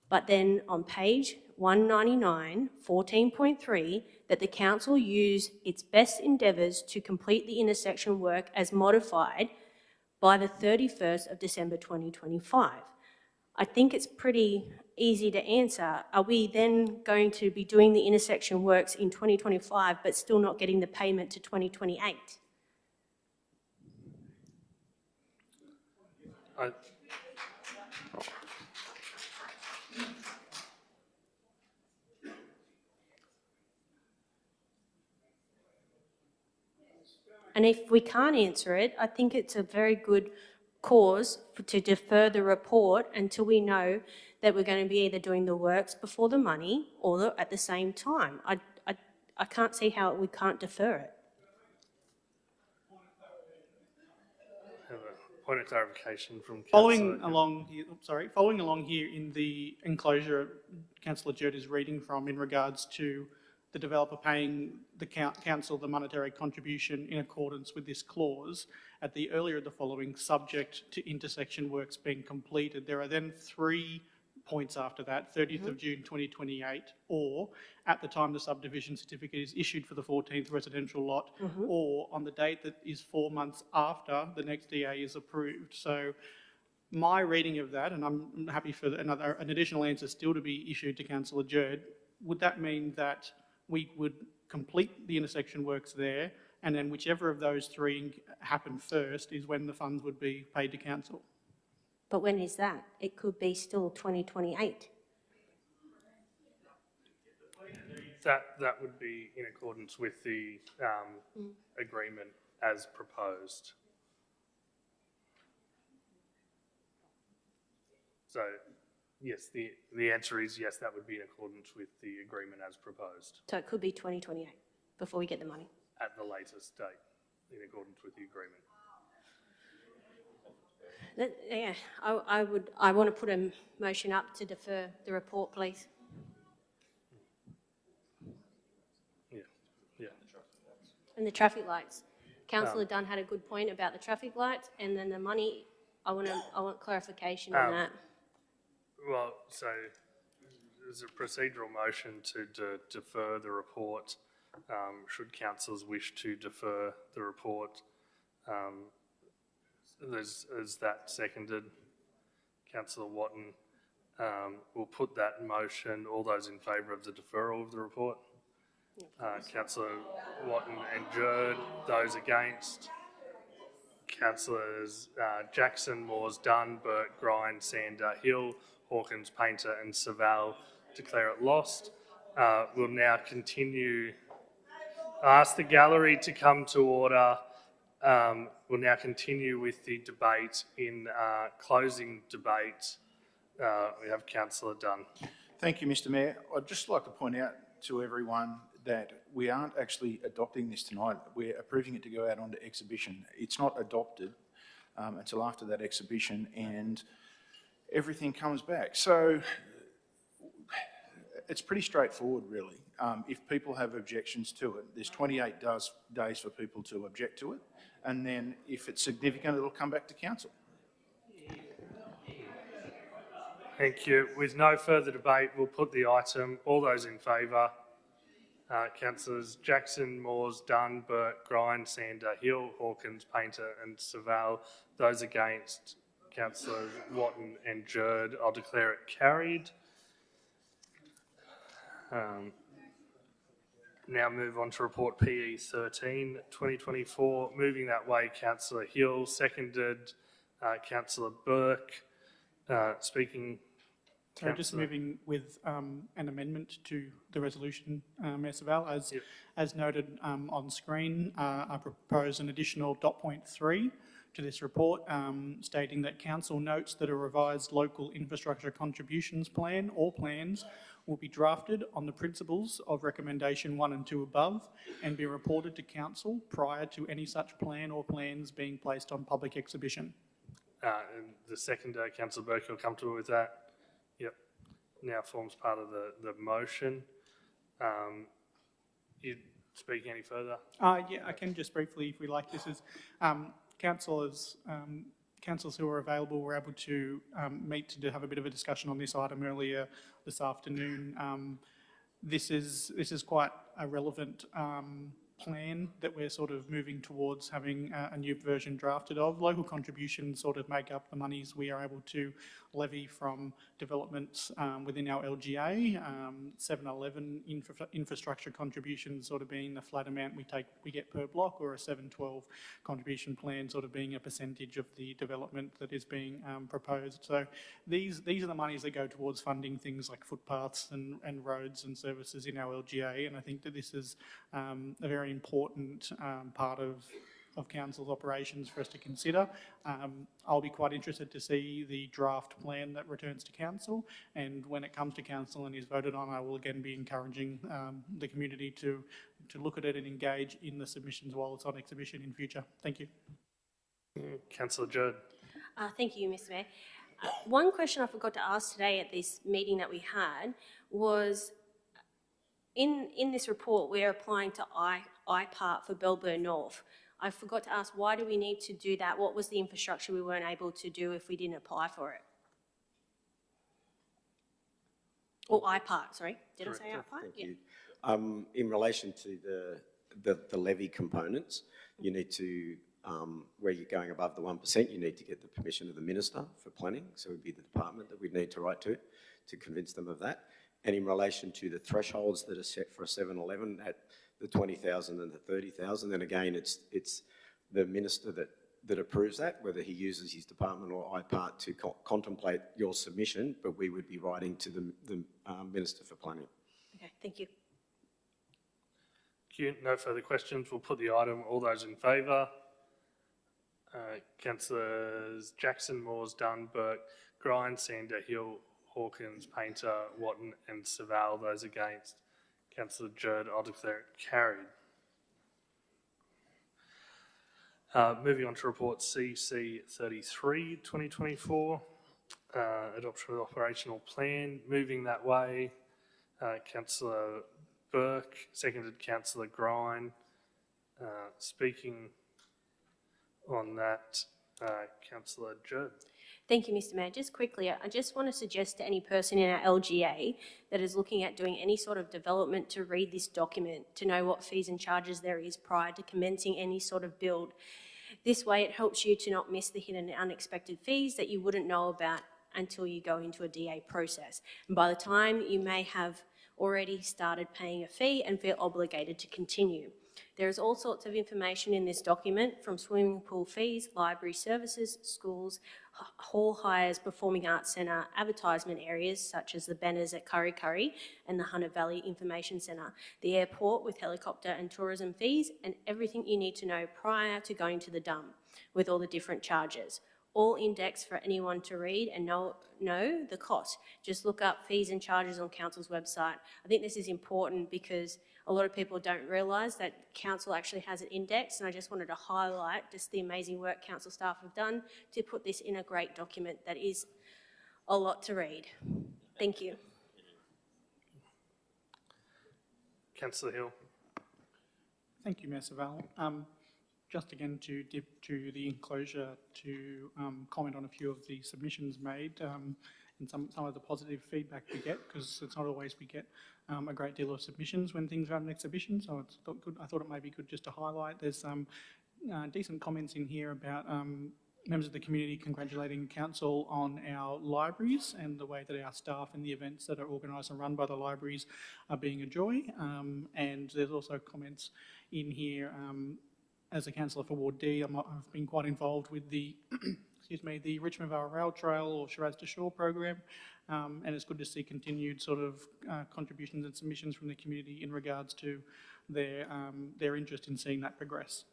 but then on page 199, 14.3, that the council use its best endeavours to complete the intersection work as modified by the 31st of December 2025. I think it's pretty easy to answer. Are we then going to be doing the intersection works in 2025 but still not getting the payment to 2028? And if we can't answer it, I think it's a very good cause to defer the report until we know that we're going to be either doing the works before the money or at the same time. I can't see how we can't defer it. Have a point of clarification from Following along here in the enclosure Councillor Jerd is reading from in regards to the developer paying the council the monetary contribution in accordance with this clause at the earlier of the following, subject to intersection works being completed. There are then 3 points after that, 30th of June 2028, or at the time the subdivision certificate is issued for the 14th residential lot, or on the date that is 4 months after the next DA is approved. So my reading of that, and I'm happy for an additional answer still to be issued to Councillor Jerd, would that mean that we would complete the intersection works there, and then whichever of those 3 happen first is when the funds would be paid to council? But when is that? It could be still 2028. That would be in accordance with the agreement as proposed. So, yes, the answer is yes, that would be in accordance with the agreement as proposed. So it could be 2028 before we get the money. At the latest date, in accordance with the agreement. Yeah, I want to put a motion up to defer the report, please. Yeah. And the traffic lights. Councillor Dunn had a good point about the traffic lights, and then the money, I want clarification on that. Well, so there's a procedural motion to defer the report. Should councillors wish to defer the report, is that seconded? Councillor Watton will put that in motion. All those in favour of the deferral of the report? Councillor Watton and Jerd. Those against? Councillors Jackson, Moores, Dunn, Burke, Grind, Sander, Hill, Hawkins, Painter and Saval declare it lost. We'll now continue. I ask the gallery to come to order. We'll now continue with the debate. In closing debate, we have Councillor Dunn. Thank you, Mr Mayor. I'd just like to point out to everyone that we aren't actually adopting this tonight. We're approving it to go out onto exhibition. It's not adopted until after that exhibition and everything comes back. So it's pretty straightforward, really. If people have objections to it, there's 28 days for people to object to it, and then if it's significant, it'll come back to council. Thank you. With no further debate, we'll put the item. All those in favour? Councillors Jackson, Moores, Dunn, Burke, Grind, Sander, Hill, Hawkins, Painter and Saval. Those against? Councillors Watton and Jerd. I'll declare it carried. Now move on to report PE 13, 2024. Moving that way, Councillor Hill, seconded. Councillor Burke, speaking. So just moving with an amendment to the resolution, Mayor Saval, as noted on screen, I propose an additional dot point 3 to this report, stating that council notes that a revised local infrastructure contributions plan or plans will be drafted on the principles of recommendation 1 and 2 above and be reported to council prior to any such plan or plans being placed on public exhibition. And the seconder, Councillor Burke, will come to it with that. Yep. Now forms part of the motion. You speak any further? Yeah, I can just briefly, if we like. This is councillors who are available were able to meet to have a bit of a discussion on this item earlier this afternoon. This is quite a relevant plan that we're sort of moving towards having a new version drafted of. Local contributions sort of make up the monies we are able to levy from developments within our LGA. 711 infrastructure contributions sort of being the flat amount we get per block, or a 712 contribution plan sort of being a percentage of the development that is being proposed. So these are the monies that go towards funding things like footpaths and roads and services in our LGA, and I think that this is a very important part of council's operations for us to consider. I'll be quite interested to see the draft plan that returns to council, and when it comes to council and is voted on, I will again be encouraging the community to look at it and engage in the submissions while it's on exhibition in future. Thank you. Councillor Jerd. Thank you, Mr Mayor. One question I forgot to ask today at this meeting that we had was, in this report, we're applying to IPART for Belburn North. I forgot to ask, why do we need to do that? What was the infrastructure we weren't able to do if we didn't apply for it? Or IPART, sorry. Did I say IPART? Thank you. In relation to the levy components, you need to, where you're going above the 1%, you need to get the permission of the Minister for Planning. So it would be the department that we'd need to write to convince them of that. And in relation to the thresholds that are set for a 7-Eleven at the 20,000 and the 30,000, then again, it's the Minister that approves that, whether he uses his department or IPART to contemplate your submission, but we would be writing to the Minister for Planning. Okay, thank you. Thank you. No further questions. We'll put the item. All those in favour? Councillors Jackson, Moores, Dunn, Burke, Grind, Sander, Hill, Hawkins, Painter, Watton and Saval. Those against? Councillor Jerd. I'll declare it carried. Moving on to report CC 33, 2024. Adoption of operational plan. Moving that way, Councillor Burke, seconded Councillor Grind. Speaking On that, Councillor Judd. Thank you, Mr. Mayor. Just quickly, I just want to suggest to any person in our LGA that is looking at doing any sort of development to read this document, to know what fees and charges there is prior to commencing any sort of build. This way, it helps you to not miss the hidden and unexpected fees that you wouldn't know about until you go into a DA process. And by the time you may have already started paying a fee and feel obligated to continue. There is all sorts of information in this document, from swimming pool fees, library services, schools, hall hires, performing arts centre, advertisement areas such as the banners at Kurri and the Hunter Valley Information Centre, the airport with helicopter and tourism fees, and everything you need to know prior to going to the dump with all the different charges. All indexed for anyone to read and know the cost. Just look up fees and charges on Council's website. I think this is important because a lot of people don't realise that Council actually has it indexed, and I just wanted to highlight just the amazing work Council staff have done to put this in a great document that is a lot to read. Thank you. Councillor Hill. Thank you, Mayor Saval. Just again to dip to the enclosure to comment on a few of the submissions made and some of the positive feedback we get, because it's not always we get a great deal of submissions when things are at an exhibition, so it's good. I thought it may be good just to highlight. There's some decent comments in here about members of the community congratulating Council on our libraries and the way that our staff and the events that are organised and run by the libraries are being a joy. And there's also comments in here. As a councillor for Ward D, I've been quite involved with the the Richmond Vale Rail Trail or Shiraz to Shore program, and it's good to see continued sort of contributions and submissions from the community in regards to their interest in seeing that progress.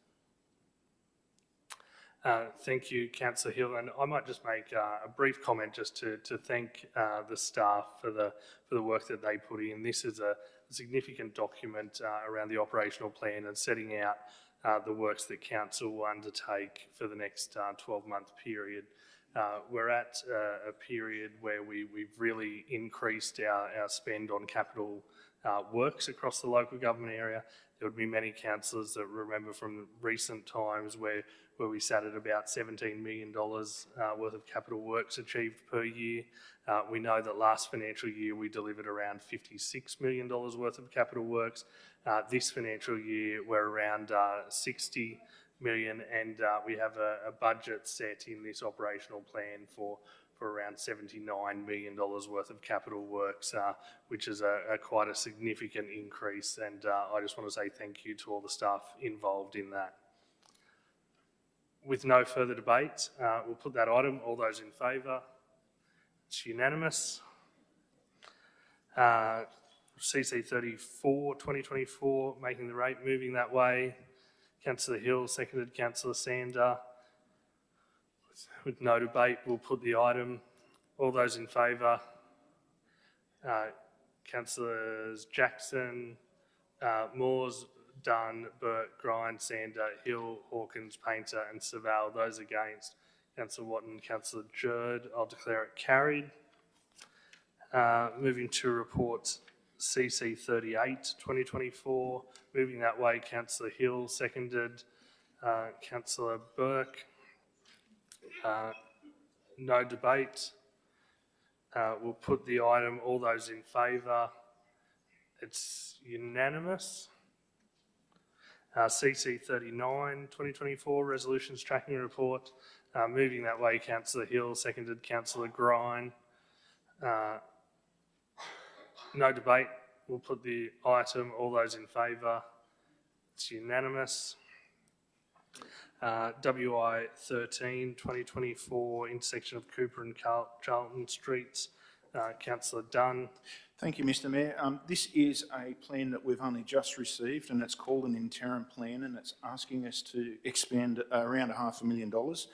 Thank you, Councillor Hill, and I might just make a brief comment just to thank the staff for the work that they put in. This is a significant document around the operational plan and setting out the works that Council will undertake for the next 12-month period. We're at a period where we've really increased our spend on capital works across the local government area. There would be many councillors that remember from recent times where we sat at about $17 million worth of capital works achieved per year. We know that last financial year we delivered around $56 million worth of capital works. This financial year we're around 60 million, and we have a budget set in this operational plan for around $79 million worth of capital works, which is quite a significant increase, and I just want to say thank you to all the staff involved in that. With no further debate, we'll put that item. All those in favour? It's unanimous. CC 34, 2024, making the rate, moving that way. Councillor Hill, seconded Councillor Sander. With no debate, we'll put the item. All those in favour? Councillors Jackson, Moores, Dunn, Burt, Grind, Sander, Hill, Hawkins, Painter and Saval. Those against? Councillor Watton, Councillor Jerd. I'll declare it carried. Moving to reports CC 38, 2024. Moving that way, Councillor Hill, seconded Councillor Burke. No debate. We'll put the item. All those in favour? It's unanimous. CC 39, 2024, resolutions tracking report. Moving that way, Councillor Hill, seconded Councillor Grine. No debate. We'll put the item. All those in favour? It's unanimous. WI 13, 2024, intersection of Cooper and Charlton Streets. Councillor Dunn. Thank you, Mr Mayor. This is a plan that we've only just received, and it's called an interim plan, and it's asking us to expend around $500,000,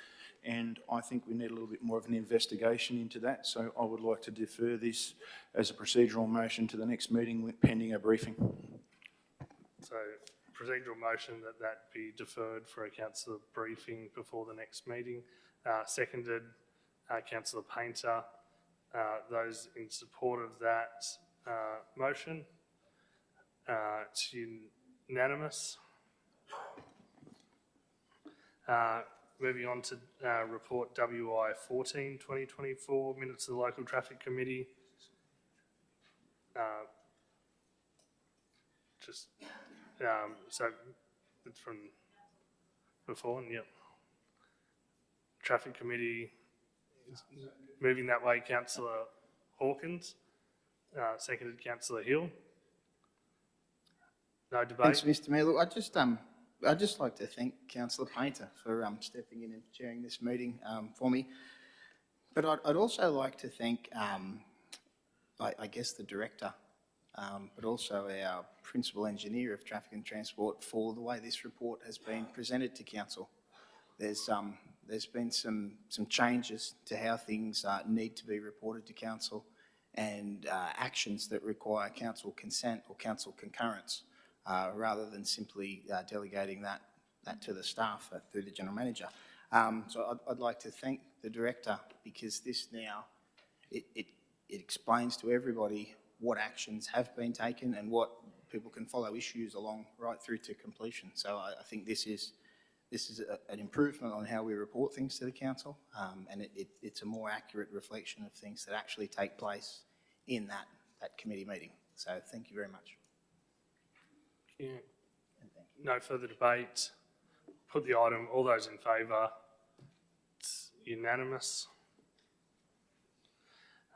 and I think we need a little bit more of an investigation into that, so I would like to defer this as a procedural motion to the next meeting pending a briefing. So, procedural motion that be deferred for a councillor briefing before the next meeting. Seconded, Councillor Painter. Those in support of that motion? It's unanimous. Moving on to report WI 14 2024, minutes of the local traffic committee. So it's from before, and yep. Traffic committee, moving that way, Councillor Hawkins, seconded Councillor Hill. No debate. Thanks, Mr. Mayor. Look, I'd just like to thank Councillor Painter for stepping in and chairing this meeting for me. But I'd also like to thank, I guess, the director, but also our principal engineer of traffic and transport for the way this report has been presented to council. There's been some changes to how things need to be reported to council, and actions that require council consent or council concurrence, rather than simply delegating that to the staff through the general manager. So I'd like to thank the director, because this now, it explains to everybody what actions have been taken and what people can follow issues along right through to completion. So I think this is an improvement on how we report things to the council, and it's a more accurate reflection of things that actually take place in that committee meeting. So thank you very much. Yeah. No further debate. Put the item. All those in favour? It's unanimous.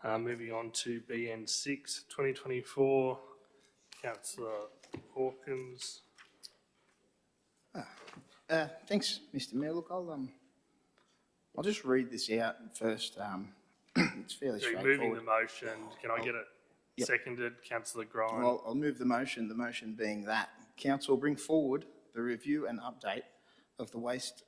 Moving on to BN6 2024. Councillor Hawkins. Thanks, Mr. Mayor. Look, I'll just read this out first. It's fairly So you're straightforward. moving the motion. Can I get it Yep. seconded? Councillor Grimes. Well, I'll move the motion being that council bring forward the review and update of the Waste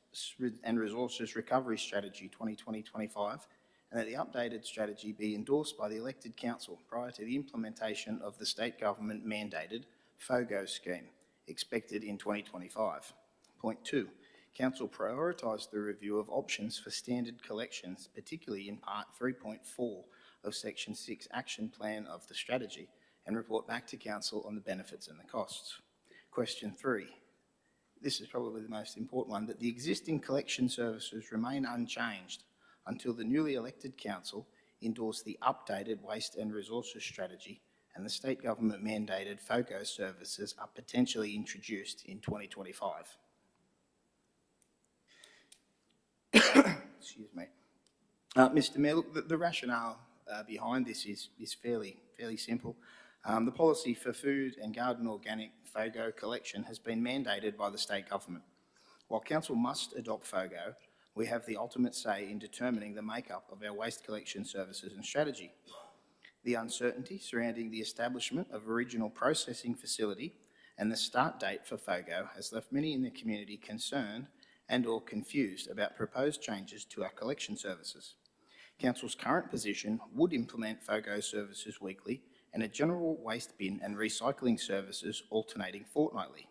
and Resources Recovery Strategy 2020-25, and that the updated strategy be endorsed by the elected council prior to the implementation of the state government mandated FOGO scheme expected in 2025. Point 2, council prioritise the review of options for standard collections, particularly in part 3.4 of section 6 action plan of the strategy, and report back to council on the benefits and the costs. Question 3, this is probably the most important one, that the existing collection services remain unchanged until the newly elected council endorse the updated waste and resources strategy and the state government mandated FOGO services are potentially introduced in 2025. Excuse me. Mr. Mayor, look, the rationale behind this is fairly simple. The policy for food and garden organic FOGO collection has been mandated by the state government. While council must adopt FOGO, we have the ultimate say in determining the makeup of our waste collection services and strategy. The uncertainty surrounding the establishment of a regional processing facility and the start date for FOGO has left many in the community concerned and or confused about proposed changes to our collection services. Council's current position would implement FOGO services weekly and a general waste bin and recycling services alternating fortnightly.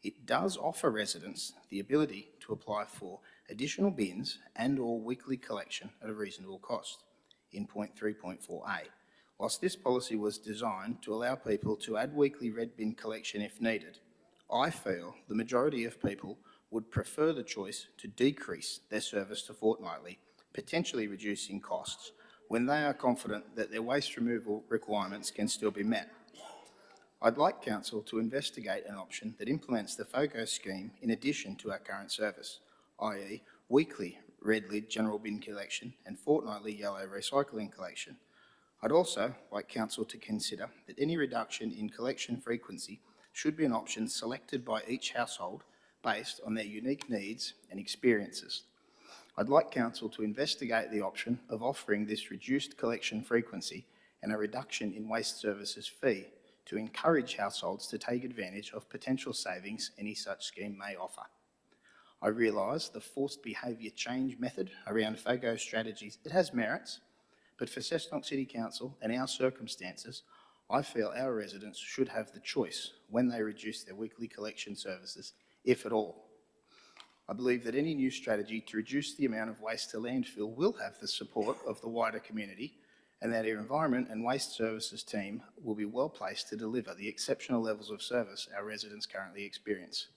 It does offer residents the ability to apply for additional bins and or weekly collection at a reasonable cost in point 3.4a. Whilst this policy was designed to allow people to add weekly red bin collection if needed, I feel the majority of people would prefer the choice to decrease their service to fortnightly, potentially reducing costs when they are confident that their waste removal requirements can still be met. I'd like council to investigate an option that implements the FOGO scheme in addition to our current service, i.e. weekly red lid general bin collection and fortnightly yellow recycling collection. I'd also like council to consider that any reduction in collection frequency should be an option selected by each household based on their unique needs and experiences. I'd like council to investigate the option of offering this reduced collection frequency and a reduction in waste services fee to encourage households to take advantage of potential savings any such scheme may offer. I realise the forced behaviour change method around FOGO strategies, it has merits, but for Cessnock City Council and our circumstances, I feel our residents should have the choice when they reduce their weekly collection services, if at all. I believe that any new strategy to reduce the amount of waste to landfill will have the support of the wider community, and that our Environment and Waste Services team will be well placed to deliver the exceptional levels of service our residents currently experience.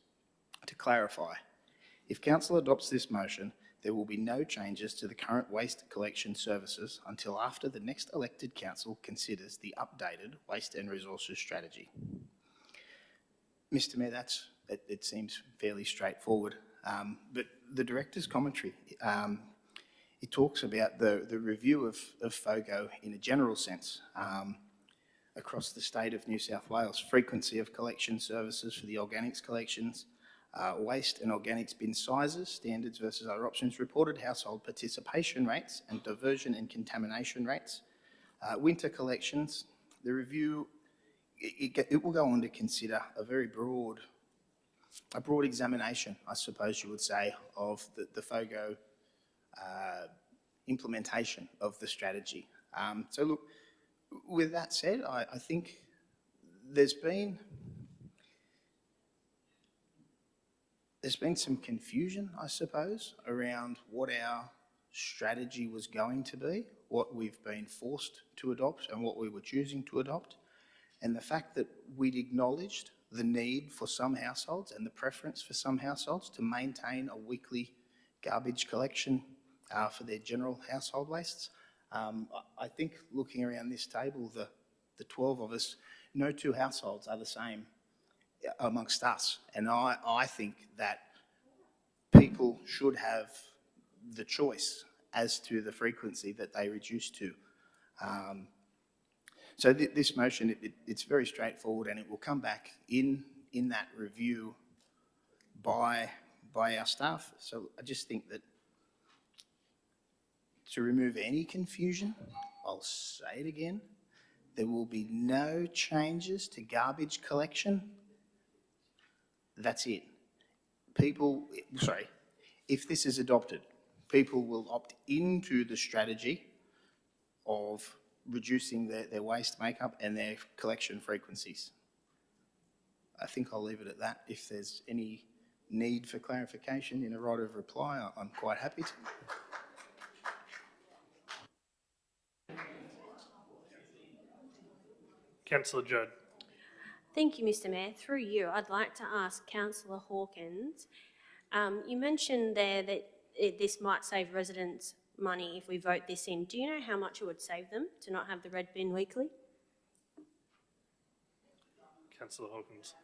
To clarify, If Council adopts this motion, there will be no changes to the current waste collection services until after the next elected council considers the updated waste and resources strategy. Mr. Mayor, it seems fairly straightforward, but the director's commentary, it talks about the review of FOGO in a general sense across the state of New South Wales, frequency of collection services for the organics collections, waste and organics bin sizes, standards versus other options, reported household participation rates and diversion and contamination rates, winter collections. The review, it will go on to consider a very broad examination, I suppose you would say, of the FOGO implementation of the strategy. So look, with that said, I think there's been some confusion, I suppose, around what our strategy was going to be, what we've been forced to adopt and what we were choosing to adopt, and the fact that we'd acknowledged the need for some households and the preference for some households to maintain a weekly garbage collection for their general household wastes. I think looking around this table, the 12 of us, no two households are the same amongst us. And I think that people should have the choice as to the frequency that they reduce to. So this motion, it's very straightforward, and it will come back in that review by our staff. So I just think that to remove any confusion, I'll say it again, there will be no changes to garbage collection. That's it. If this is adopted, people will opt into the strategy of reducing their waste makeup and their collection frequencies. I think I'll leave it at that. If there's any need for clarification in a right of reply, I'm quite happy to. Councillor Judd. Thank you, Mr. Mayor. Through you, I'd like to ask Councillor Hawkins. You mentioned there that this might save residents money if we vote this in. Do you know how much it would save them to not have the red bin weekly? Councillor Hawkins.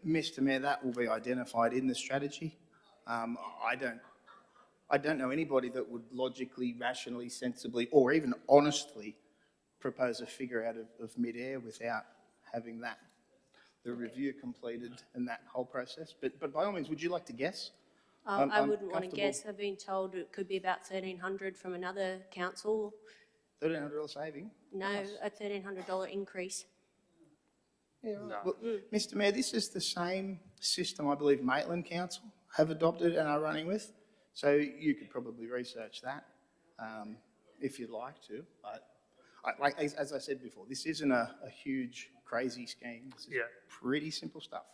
Mr. Mayor, that will be identified in the strategy. I don't know anybody that would logically, rationally, sensibly, or even honestly propose a figure out of mid-air without having the review completed and that whole process. But by all means, would you like to guess? I wouldn't want to guess. I've been told it could be about $1,300 from another council. $1,300 saving? No, Nice. a $1,300 increase. Yeah, right. No. Well, Mr. Mayor, this is the same system I believe Maitland Council have adopted and are running with. So you could probably research that if you'd like to. But as I said before, this isn't a huge, crazy scheme. This is pretty simple stuff.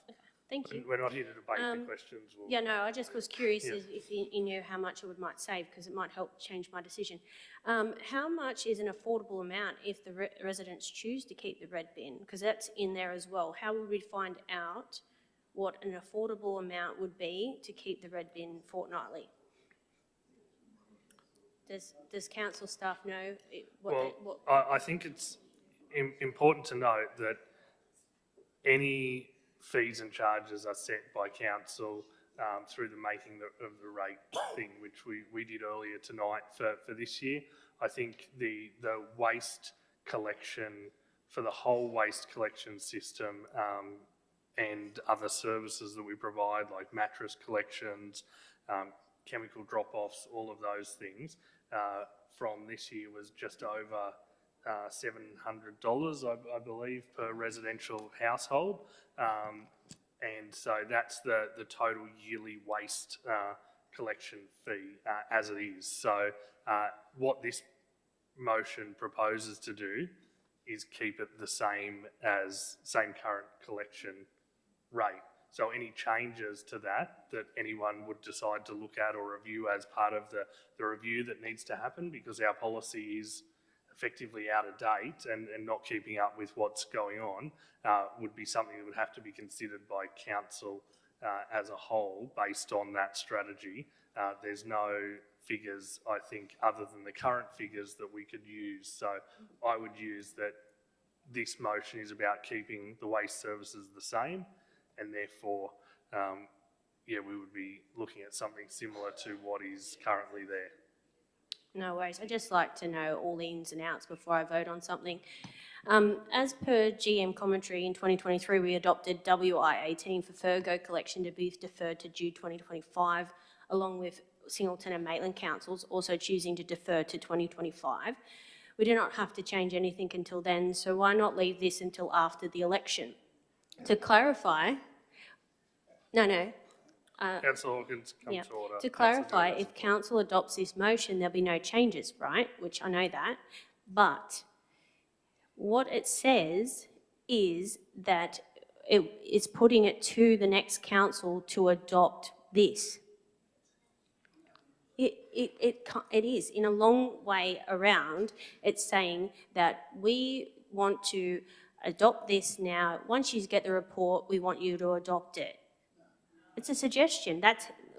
Thank you. We're not here to debate the questions. Yeah, no, I just was curious if you knew how much it might save, because it might help change my decision. How much is an affordable amount if the residents choose to keep the red bin? Because that's in there as well. How would we find out what an affordable amount would be to keep the red bin fortnightly? Does council staff know what? I think it's important to note that any fees and charges are set by council through the making of the rate thing, which we did earlier tonight for this year. I think the waste collection for the whole waste collection system and other services that we provide, like mattress collections, chemical drop-offs, all of those things, from this year was just over $700, I believe, per residential household. And so that's the total yearly waste collection fee as it is. So what this motion proposes to do is keep it the same current collection rate. So any changes to that anyone would decide to look at or review as part of the review that needs to happen, because our policy is effectively out of date and not keeping up with what's going on would be something that would have to be considered by council as a whole based on that strategy. There's no figures, I think, other than the current figures that we could use. So I would use that this motion is about keeping the waste services the same, and therefore, yeah, we would be looking at something similar to what is currently there. No worries. I'd just like to know all the ins and outs before I vote on something. As per GM commentary in 2023, we adopted WI 18 for Fergo collection to be deferred to June 2025, along with Singleton and Maitland councils also choosing to defer to 2025. We do not have to change anything until then, so why not leave this until after the election? To clarify, Councillor Hawkins, come to order. To clarify, if council adopts this motion, there'll be no changes, right? Which I know that. But what it says is that it is putting it to the next council to adopt this. It is, in a long way around, it's saying that we want to adopt this now. Once you get the report, we want you to adopt it. It's a suggestion.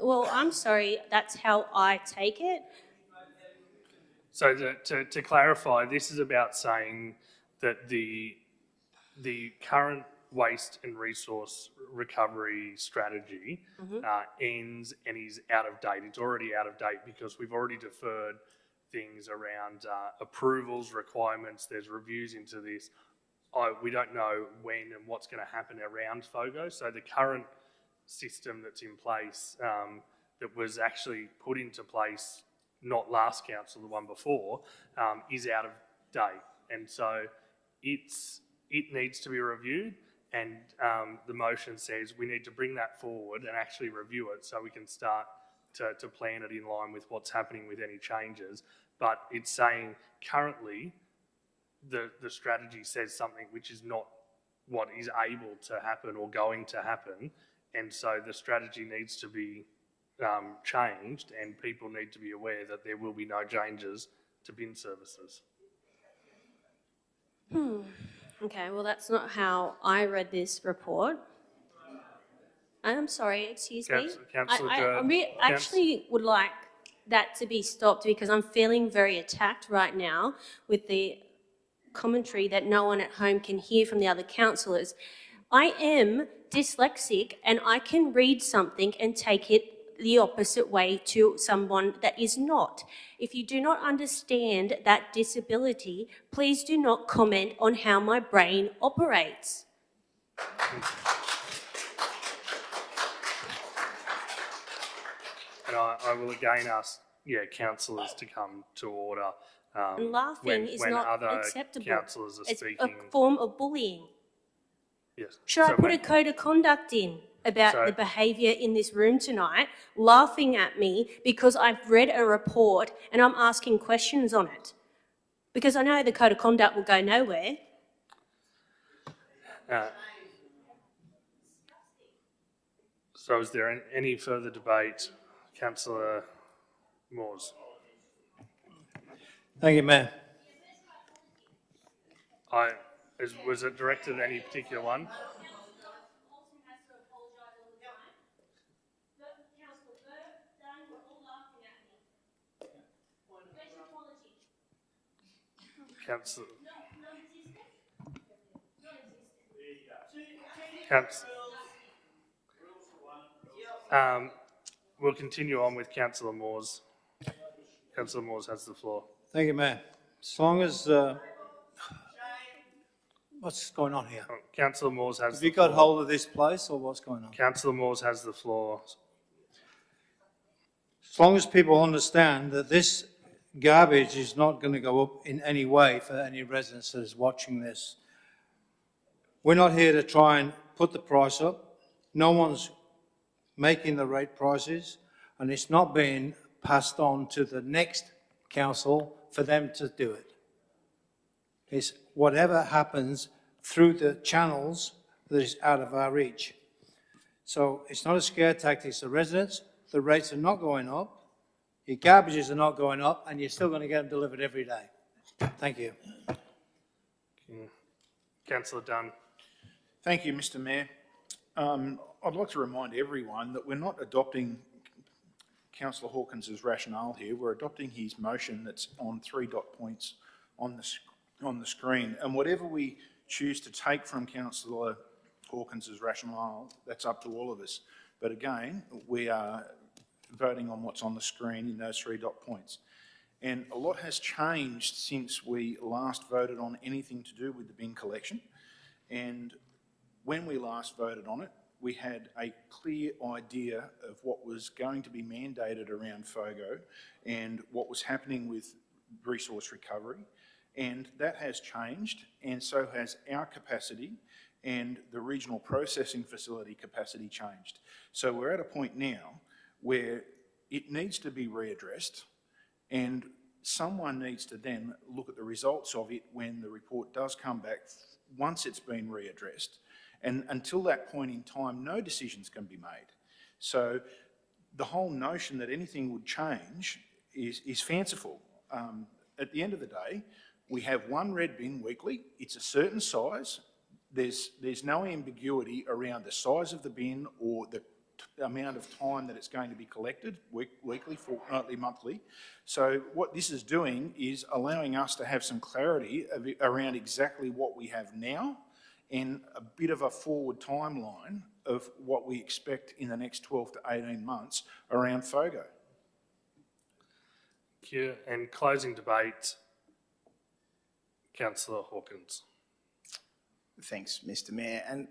Well, I'm sorry, that's how I take it. So to clarify, this is about saying that the current waste and resource recovery strategy ends and is out of date. It's already out of date because we've already deferred things around approvals, requirements, there's reviews into this. We don't know when and what's going to happen around FOGO. So the current system that's in place that was actually put into place, not last council, the one before, is out of date. And so it needs to be reviewed, and the motion says we need to bring that forward and actually review it so we can start to plan it in line with what's happening with any changes. But it's saying currently the strategy says something which is not what is able to happen or going to happen, and so the strategy needs to be changed, and people need to be aware that there will be no changes to bin services. Okay, well, that's not how I read this report. I'm sorry, excuse me. Councillor I actually would like that to be stopped because I'm feeling very attacked right now with the commentary that no one at home can hear from the other councillors. I am dyslexic and I can read something and take it the opposite way to someone that is not. If you do not understand that disability, please do not comment on how my brain operates. And I will again ask, councillors to come to order And laughing is when not other acceptable. councillors are It's speaking. a form of bullying. Yes. Should I So put when- a code of conduct in about So- the behaviour in this room tonight, laughing at me because I've read a report and I'm asking questions on it? Because I know the code of conduct will go nowhere. So is there any further debate? Councillor Moores. Thank you, Mayor. Was it directed at any particular one? Councillor. We'll continue on with Councillor Moores. Councillor Moores has the floor. Thank you, Mayor. As long as, what's going on here? Councillor Moores has Have the you got floor. hold of this place or what's going on? Councillor Moores has the floor. As long as people understand that this garbage is not going to go up in any way for any residents that is watching this. We're not here to try and put the price up. No one's making the right prices, and it's not being passed on to the next council for them to do it. It's whatever happens through the channels that is out of our reach. So it's not a scare tactic to residents. The rates are not going up. Your garbages are not going up, and you're still going to get them delivered every day. Thank you. Councillor Dunn. Thank you, Mr Mayor. I'd like to remind everyone that we're not adopting Councillor Hawkins's rationale here. We're adopting his motion that's on 3 dot points on the screen. And whatever we choose to take from Councillor Hawkins's rationale, that's up to all of us. But again, we are voting on what's on the screen in those 3 dot points. And a lot has changed since we last voted on anything to do with the bin collection. And when we last voted on it, we had a clear idea of what was going to be mandated around FOGO and what was happening with resource recovery. And that has changed, and so has our capacity, and the regional processing facility capacity changed. So we're at a point now where it needs to be readdressed, and someone needs to then look at the results of it when the report does come back once it's been readdressed. And until that point in time, no decisions can be made. So the whole notion that anything would change is fanciful. At the end of the day, we have one red bin weekly. It's a certain size. There's no ambiguity around the size of the bin or the amount of time that it's going to be collected, weekly, fortnightly, monthly. So what this is doing is allowing us to have some clarity around exactly what we have now and a bit of a forward timeline of what we expect in the next 12 to 18 months around FOGO. Thank you. And closing debate, Councillor Hawkins. Thanks, Mr Mayor. And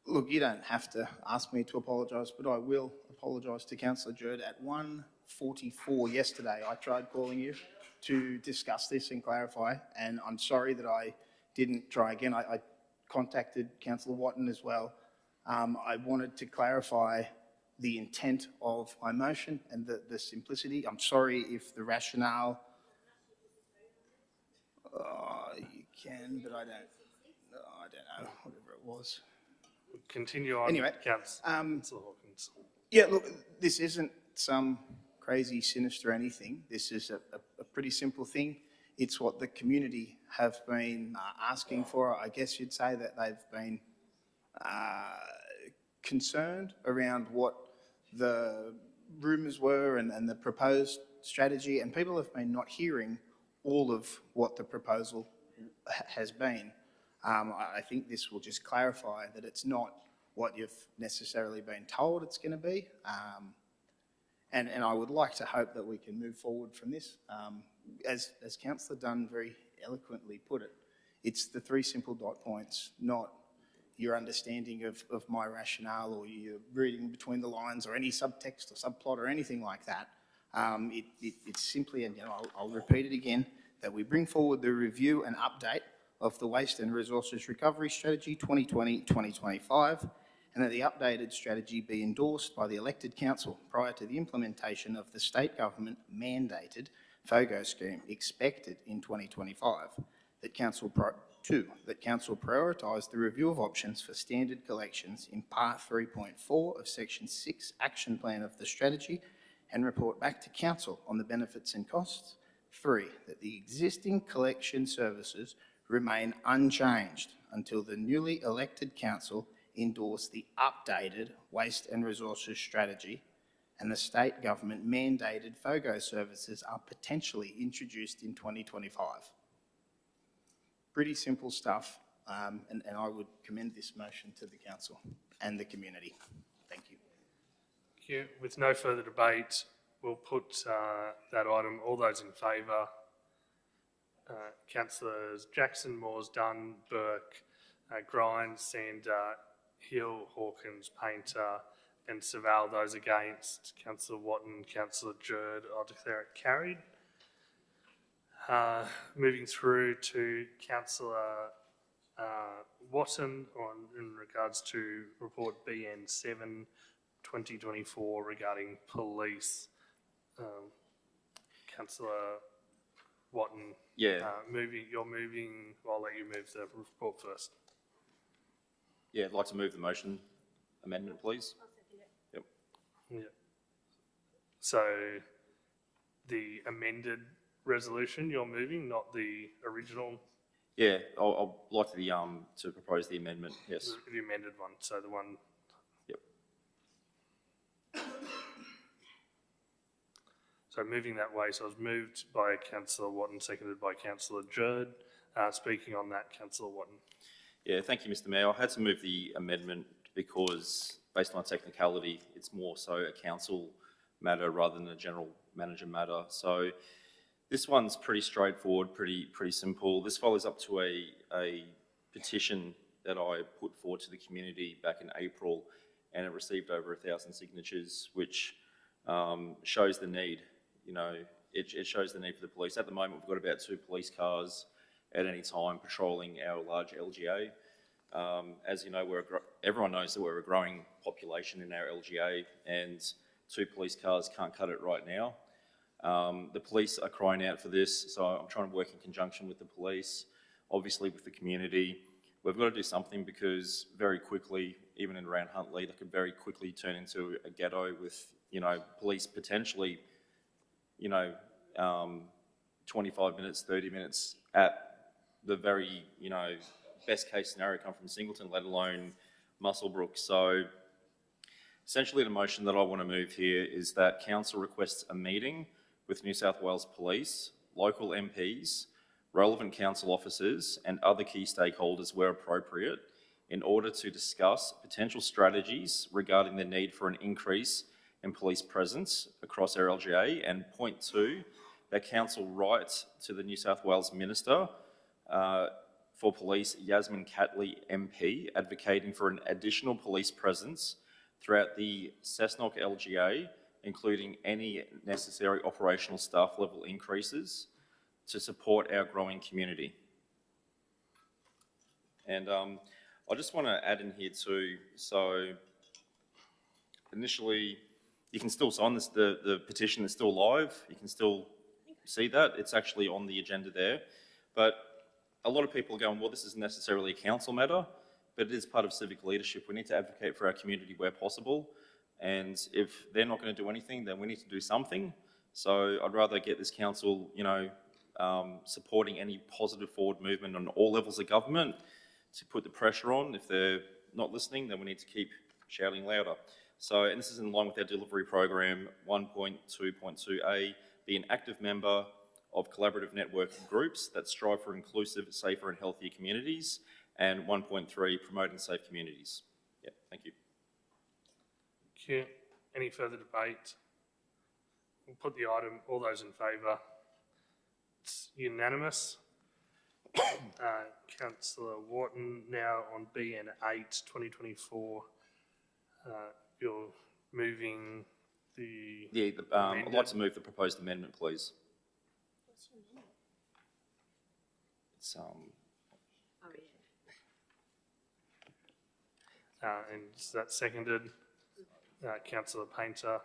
look, you don't have to ask me to apologise, but I will apologise to Councillor Jerd. At 1:44 yesterday, I tried calling you to discuss this and clarify, and I'm sorry that I didn't try again. I contacted Councillor Watton as well. I wanted to clarify the intent of my motion and the simplicity. I'm sorry if the rationale... you can, but I don't know, whatever it was. Continue on, anyway, Councillor Hawkins. Yeah, look, this isn't some crazy, sinister anything. This is a pretty simple thing. It's what the community have been asking for. I guess you'd say that they've been concerned around what the rumours were and the proposed strategy, and people have been not hearing all of what the proposal has been. I think this will just clarify that it's not what you've necessarily been told it's going to be. And I would like to hope that we can move forward from this. As Councillor Dunn very eloquently put it, it's the 3 simple dot points, not your understanding of my rationale or your reading between the lines or any subtext or subplot or anything like that. It's simply, and I'll repeat it again, that we bring forward the review and update of the Waste and Resources Recovery Strategy 2020-2025, and that the updated strategy be endorsed by the elected council prior to the implementation of the state government mandated FOGO scheme expected in 2025. That council prioritise the review of options for standard collections in Part 3.4 of Section 6 Action Plan of the strategy and report back to council on the benefits and costs. 3, that the existing collection services remain unchanged until the newly elected council endorse the updated Waste and Resources Strategy and the state government mandated FOGO services are potentially introduced in 2025. Pretty simple stuff, and I would commend this motion to the council and the community. Thank you. Thank you. With no further debate, we'll put that item. All those in favour? Councillors Jackson, Moores, Dunn, Burke, Grimes, Sander, Hill, Hawkins, Painter and Saval. Those against, Councillor Watton, Councillor Jerd. I'll declare it carried. Moving through to Councillor Watton in regards to report BN 7 2024 regarding police. Councillor Watton, Yeah. you're moving, I'll let you move the report first. Yeah, I'd like to move the motion amendment, please. Yeah. So the amended resolution you're moving, not the original, Yeah, I'd like to propose the amendment, yes. the amended one, so the one. Yep. So moving that way, so it was moved by Councillor Watton, seconded by Councillor Jerd. Speaking on that, Councillor Watton. Yeah, thank you, Mr Mayor. I had to move the amendment because, based on technicality, it's more so a council matter rather than a general manager matter. So this one's pretty straightforward, pretty simple. This follows up to a petition that I put forward to the community back in April, and it received over 1,000 signatures, which shows the need. You know, it shows the need for the police. At the moment, we've got about 2 police cars at any time patrolling our large LGA. As you know, everyone knows that we're a growing population in our LGA, and 2 police cars can't cut it right now. The police are crying out for this, so I'm trying to work in conjunction with the police, obviously with the community. We've got to do something because very quickly, even in around Huntley, that could very quickly turn into a ghetto with, you know, police potentially, you know, 25 minutes, 30 minutes at the very, you know, best case scenario come from Singleton, let alone Muswellbrook. So essentially the motion that I want to move here is that council requests a meeting with New South Wales Police, local MPs, relevant council officers and other key stakeholders where appropriate in order to discuss potential strategies regarding the need for an increase in police presence across our LGA, and point 2, that council write to the New South Wales Minister for Police, Yasmin Catley MP, advocating for an additional police presence throughout the Cessnock LGA, including any necessary operational staff level increases to support our growing community. And I just want to add in here too, so initially you can still sign this, the petition is still live, you can still see that, it's actually on the agenda there, but a lot of people are going, well, this isn't necessarily a council matter, but it is part of civic leadership. We need to advocate for our community where possible, and if they're not going to do anything, then we need to do something. So I'd rather get this council, you know, supporting any positive forward movement on all levels of government to put the pressure on. If they're not listening, then we need to keep shouting louder. So, and this is in line with our delivery program 1.2.2a, be an active member of collaborative network groups that strive for inclusive, safer and healthier communities, and 1.3, promoting safe communities. Yeah, thank you. Thank you. Any further debate? We'll put the item, all those in favour. It's unanimous. Councillor Wharton, now on BN8 2024, you're moving the... Yeah, I'd like to move the proposed amendment, please. What's your name? It's, Oh, yeah. and is that seconded? Councillor Painter.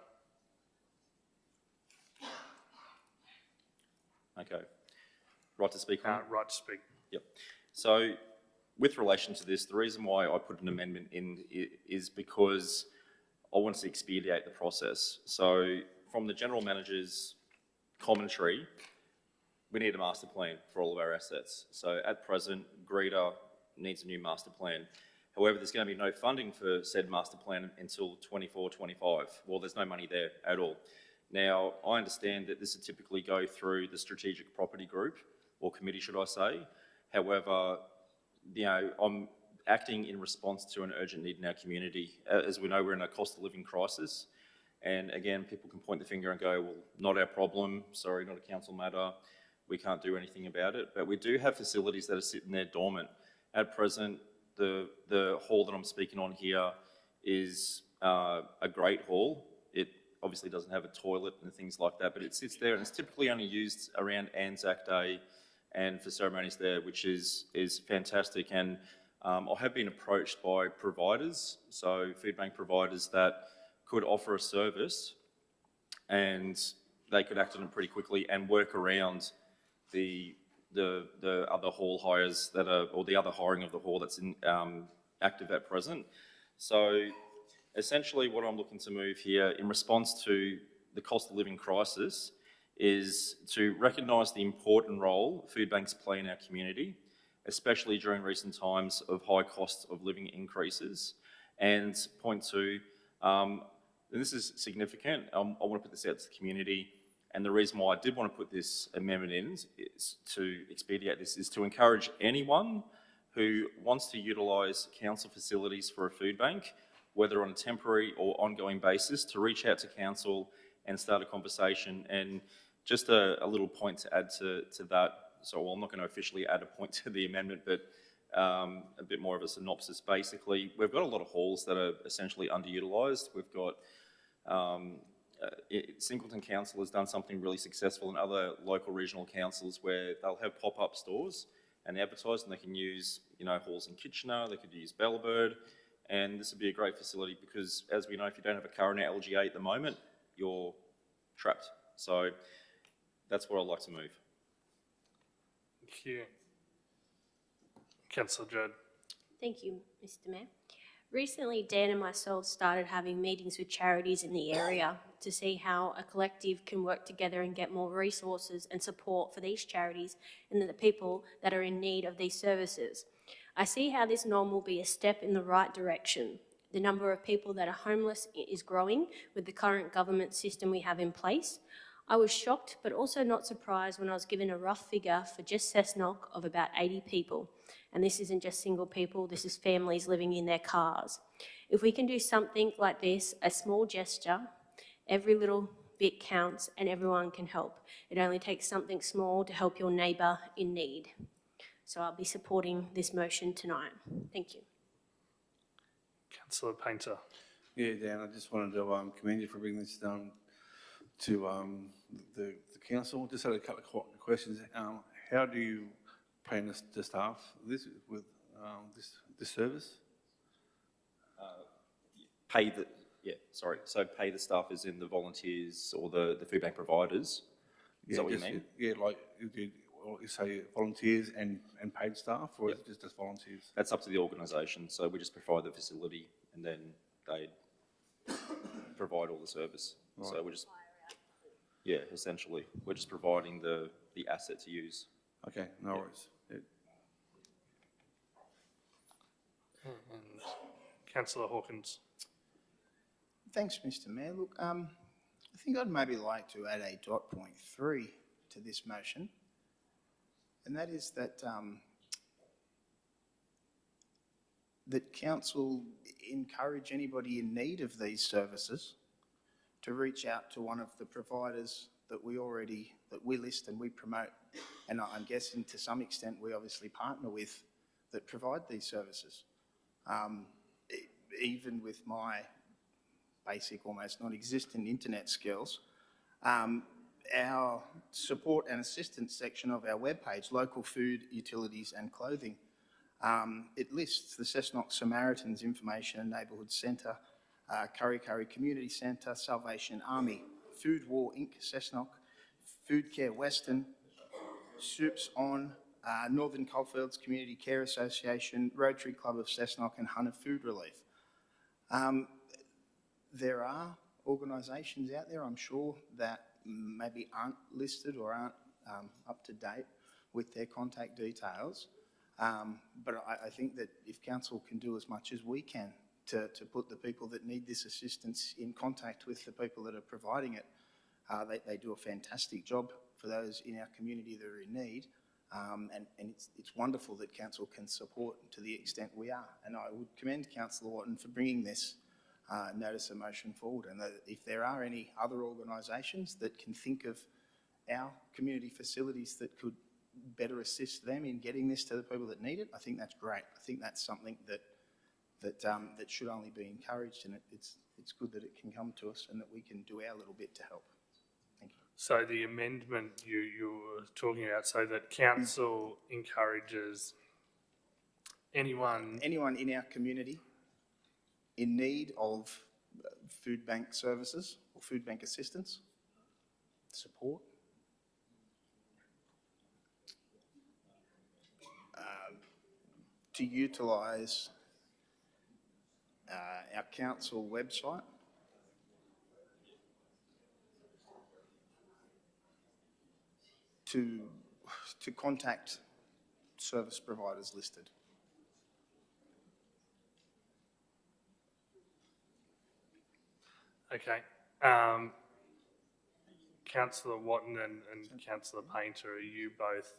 okay. Right to speak on? Right to speak. Yep. So, with relation to this, the reason why I put an amendment in is because I want to expedite the process. So, from the General Manager's commentary, we need a master plan for all of our assets. So, at present, Greeter needs a new master plan. However, there's going to be no funding for said master plan until 24-25. Well, there's no money there at all. Now, I understand that this would typically go through the strategic property group, or committee, should I say. However, you know, I'm acting in response to an urgent need in our community. As we know, we're in a cost of living crisis. And again, people can point the finger and go, well, not our problem, sorry, not a council matter, we can't do anything about it. But we do have facilities that are sitting there dormant. At present, the hall that I'm speaking on here is a great hall. It obviously doesn't have a toilet and things like that, but it sits there and it's typically only used around Anzac Day and for ceremonies there, which is fantastic. And I have been approached by providers, so food bank providers that could offer a service and they could act on it pretty quickly and work around the other hall hires that are, or the other hiring of the hall that's in, active at present. So essentially what I'm looking to move here in response to the cost of living crisis is to recognise the important role food banks play in our community, especially during recent times of high cost of living increases. And point two, and this is significant, I want to put this out to the community, and the reason why I did want to put this amendment in is to expedite this, is to encourage anyone who wants to utilise council facilities for a food bank, whether on a temporary or ongoing basis, to reach out to council and start a conversation. And just a little point to add to that, so I'm not going to officially add a point to the amendment, but a bit more of a synopsis. Basically, we've got a lot of halls that are essentially underutilised. We've got Singleton Council has done something really successful, and other local regional councils where they'll have pop-up stores and advertise, and they can use, you know, halls in Kitchener, they could use Bellabird, and this would be a great facility because, as we know, if you don't have a car in our LGA at the moment, you're trapped. So that's where I'd like to move. Thank you. Councillor Judd. Thank you, Mr. Mayor. Recently, Dan and myself started having meetings with charities in the area to see how a collective can work together and get more resources and support for these charities and the people that are in need of these services. I see how this norm will be a step in the right direction. The number of people that are homeless is growing with the current government system we have in place. I was shocked but also not surprised when I was given a rough figure for just Cessnock of about 80 people. And this isn't just single people, this is families living in their cars. If we can do something like this, a small gesture, every little bit counts and everyone can help. It only takes something small to help your neighbour in need. So I'll be supporting this motion tonight. Thank you. Councillor Painter. Yeah, Dan, I just wanted to commend you for bringing this down to the council. Just had a couple of questions. How do you plan to staff this with this service? So pay the staff as in the volunteers or the food bank providers? Is that what you mean? Yeah, like you say volunteers and paid staff, or is it just volunteers? That's up to the organisation. So we just provide the facility and then they provide all the service. Right. So we're just, yeah, essentially, we're just providing the asset to use. Okay, no worries. Yeah. And Councillor Hawkins. Thanks, Mr. Mayor. Look, I think I'd maybe like to add a .3 to this motion, and that is that that council encourage anybody in need of these services to reach out to one of the providers that we list and we promote, and I'm guessing to some extent we obviously partner with, that provide these services. Even with my basic, almost non-existent internet skills, our support and assistance section of our webpage, local food, utilities and clothing, it lists the Cessnock Samaritans Information and Neighbourhood Centre, Kurri Community Centre, Salvation Army, Food War Inc. Cessnock, Food Care Western, Soups On, Northern Coalfields Community Care Association, Rotary Club of Cessnock and Hunter Food Relief. There are organisations out there, I'm sure, that maybe aren't listed or aren't up to date with their contact details. But I think that if council can do as much as we can to put the people that need this assistance in contact with the people that are providing it, they do a fantastic job for those in our community that are in need. And it's wonderful that council can support to the extent we are. And I would commend Councillor Wharton for bringing this notice of motion forward. And that if there are any other organisations that can think of our community facilities that could better assist them in getting this to the people that need it, I think that's great. I think that's something that should only be encouraged, and it's good that it can come to us and that we can do our little bit to help. Thank you. So the amendment you were talking about, so that council encourages anyone in our community in need of food bank services or food bank assistance, support, to utilise our council website to contact service providers listed. Okay. Councillor Watton and Councillor Painter, are you both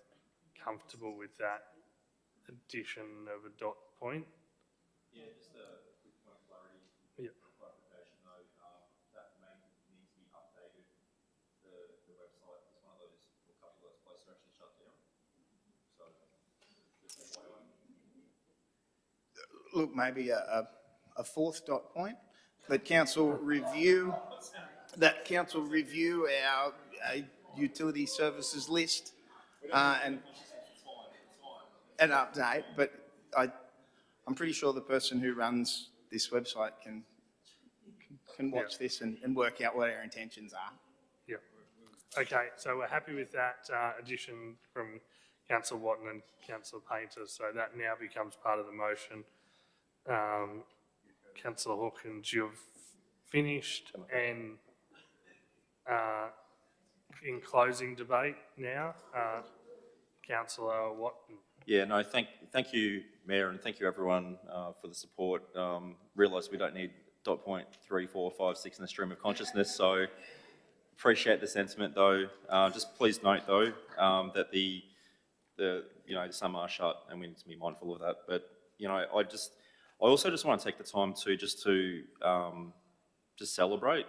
comfortable with that addition of a dot point? Yeah, just a quick point of clarity. Yeah. Clarification though, that may need to be updated. The website is one of those, a couple of those places are actually shut down. So, just FYI. Look, maybe a fourth dot point, that council review our utility services list and update, but I'm pretty sure the person who runs this website can watch this and work out what our intentions are. Yeah. Okay, so we're happy with that addition from Councillor Watton and Councillor Painter, so that now becomes part of the motion. Councillor Hawkins, you've finished, and in closing debate now, Councillor Watton. Yeah, no, thank you, Mayor, and thank you everyone for the support. Realise we don't need dot point 3, 4, 5, 6 in the stream of consciousness, so appreciate the sentiment though. Just please note though that the some are shut, and we need to be mindful of that. But I also just want to take the time to just celebrate,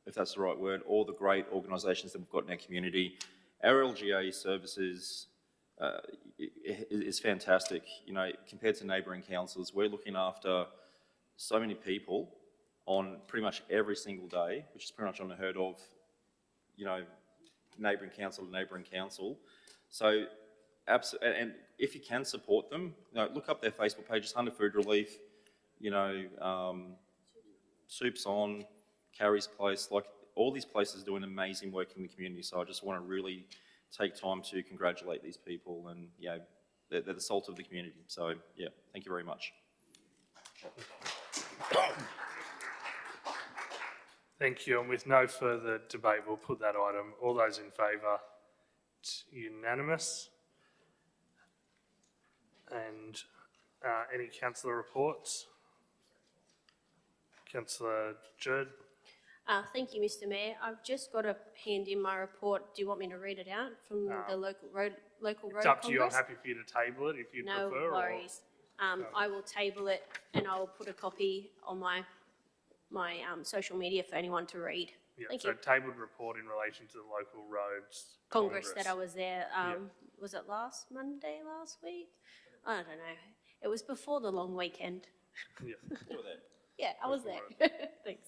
if that's the right word, all the great organisations that we've got in our community. Our LGA services is fantastic. Compared to neighbouring councils, we're looking after so many people on pretty much every single day, which is pretty much unheard of, neighbouring council to neighbouring council. So, and if you can support them, look up their Facebook pages, Hunter Food Relief, Soup's On, Carrie's Place, like all these places do an amazing work in the community. So I just want to really take time to congratulate these people, and they're the salt of the community. So yeah, thank you very much. Thank you, and with no further debate, we'll put that item. All those in favour? It's unanimous. And any councillor reports? Councillor Jerd? Thank you, Mr. Mayor. I've just got to hand in my report. Do you want me to read it out from the local road It's up to you. I'm happy for you to table it if you prefer. No worries. I will table it, and I'll put a copy on my social media for anyone to read. Yeah, Thank so you. tabled report in relation to the local roads Congress that I was there. Yeah. Was it last week? I don't know. It was before the long weekend. Yeah. Yeah, I was there. Thanks.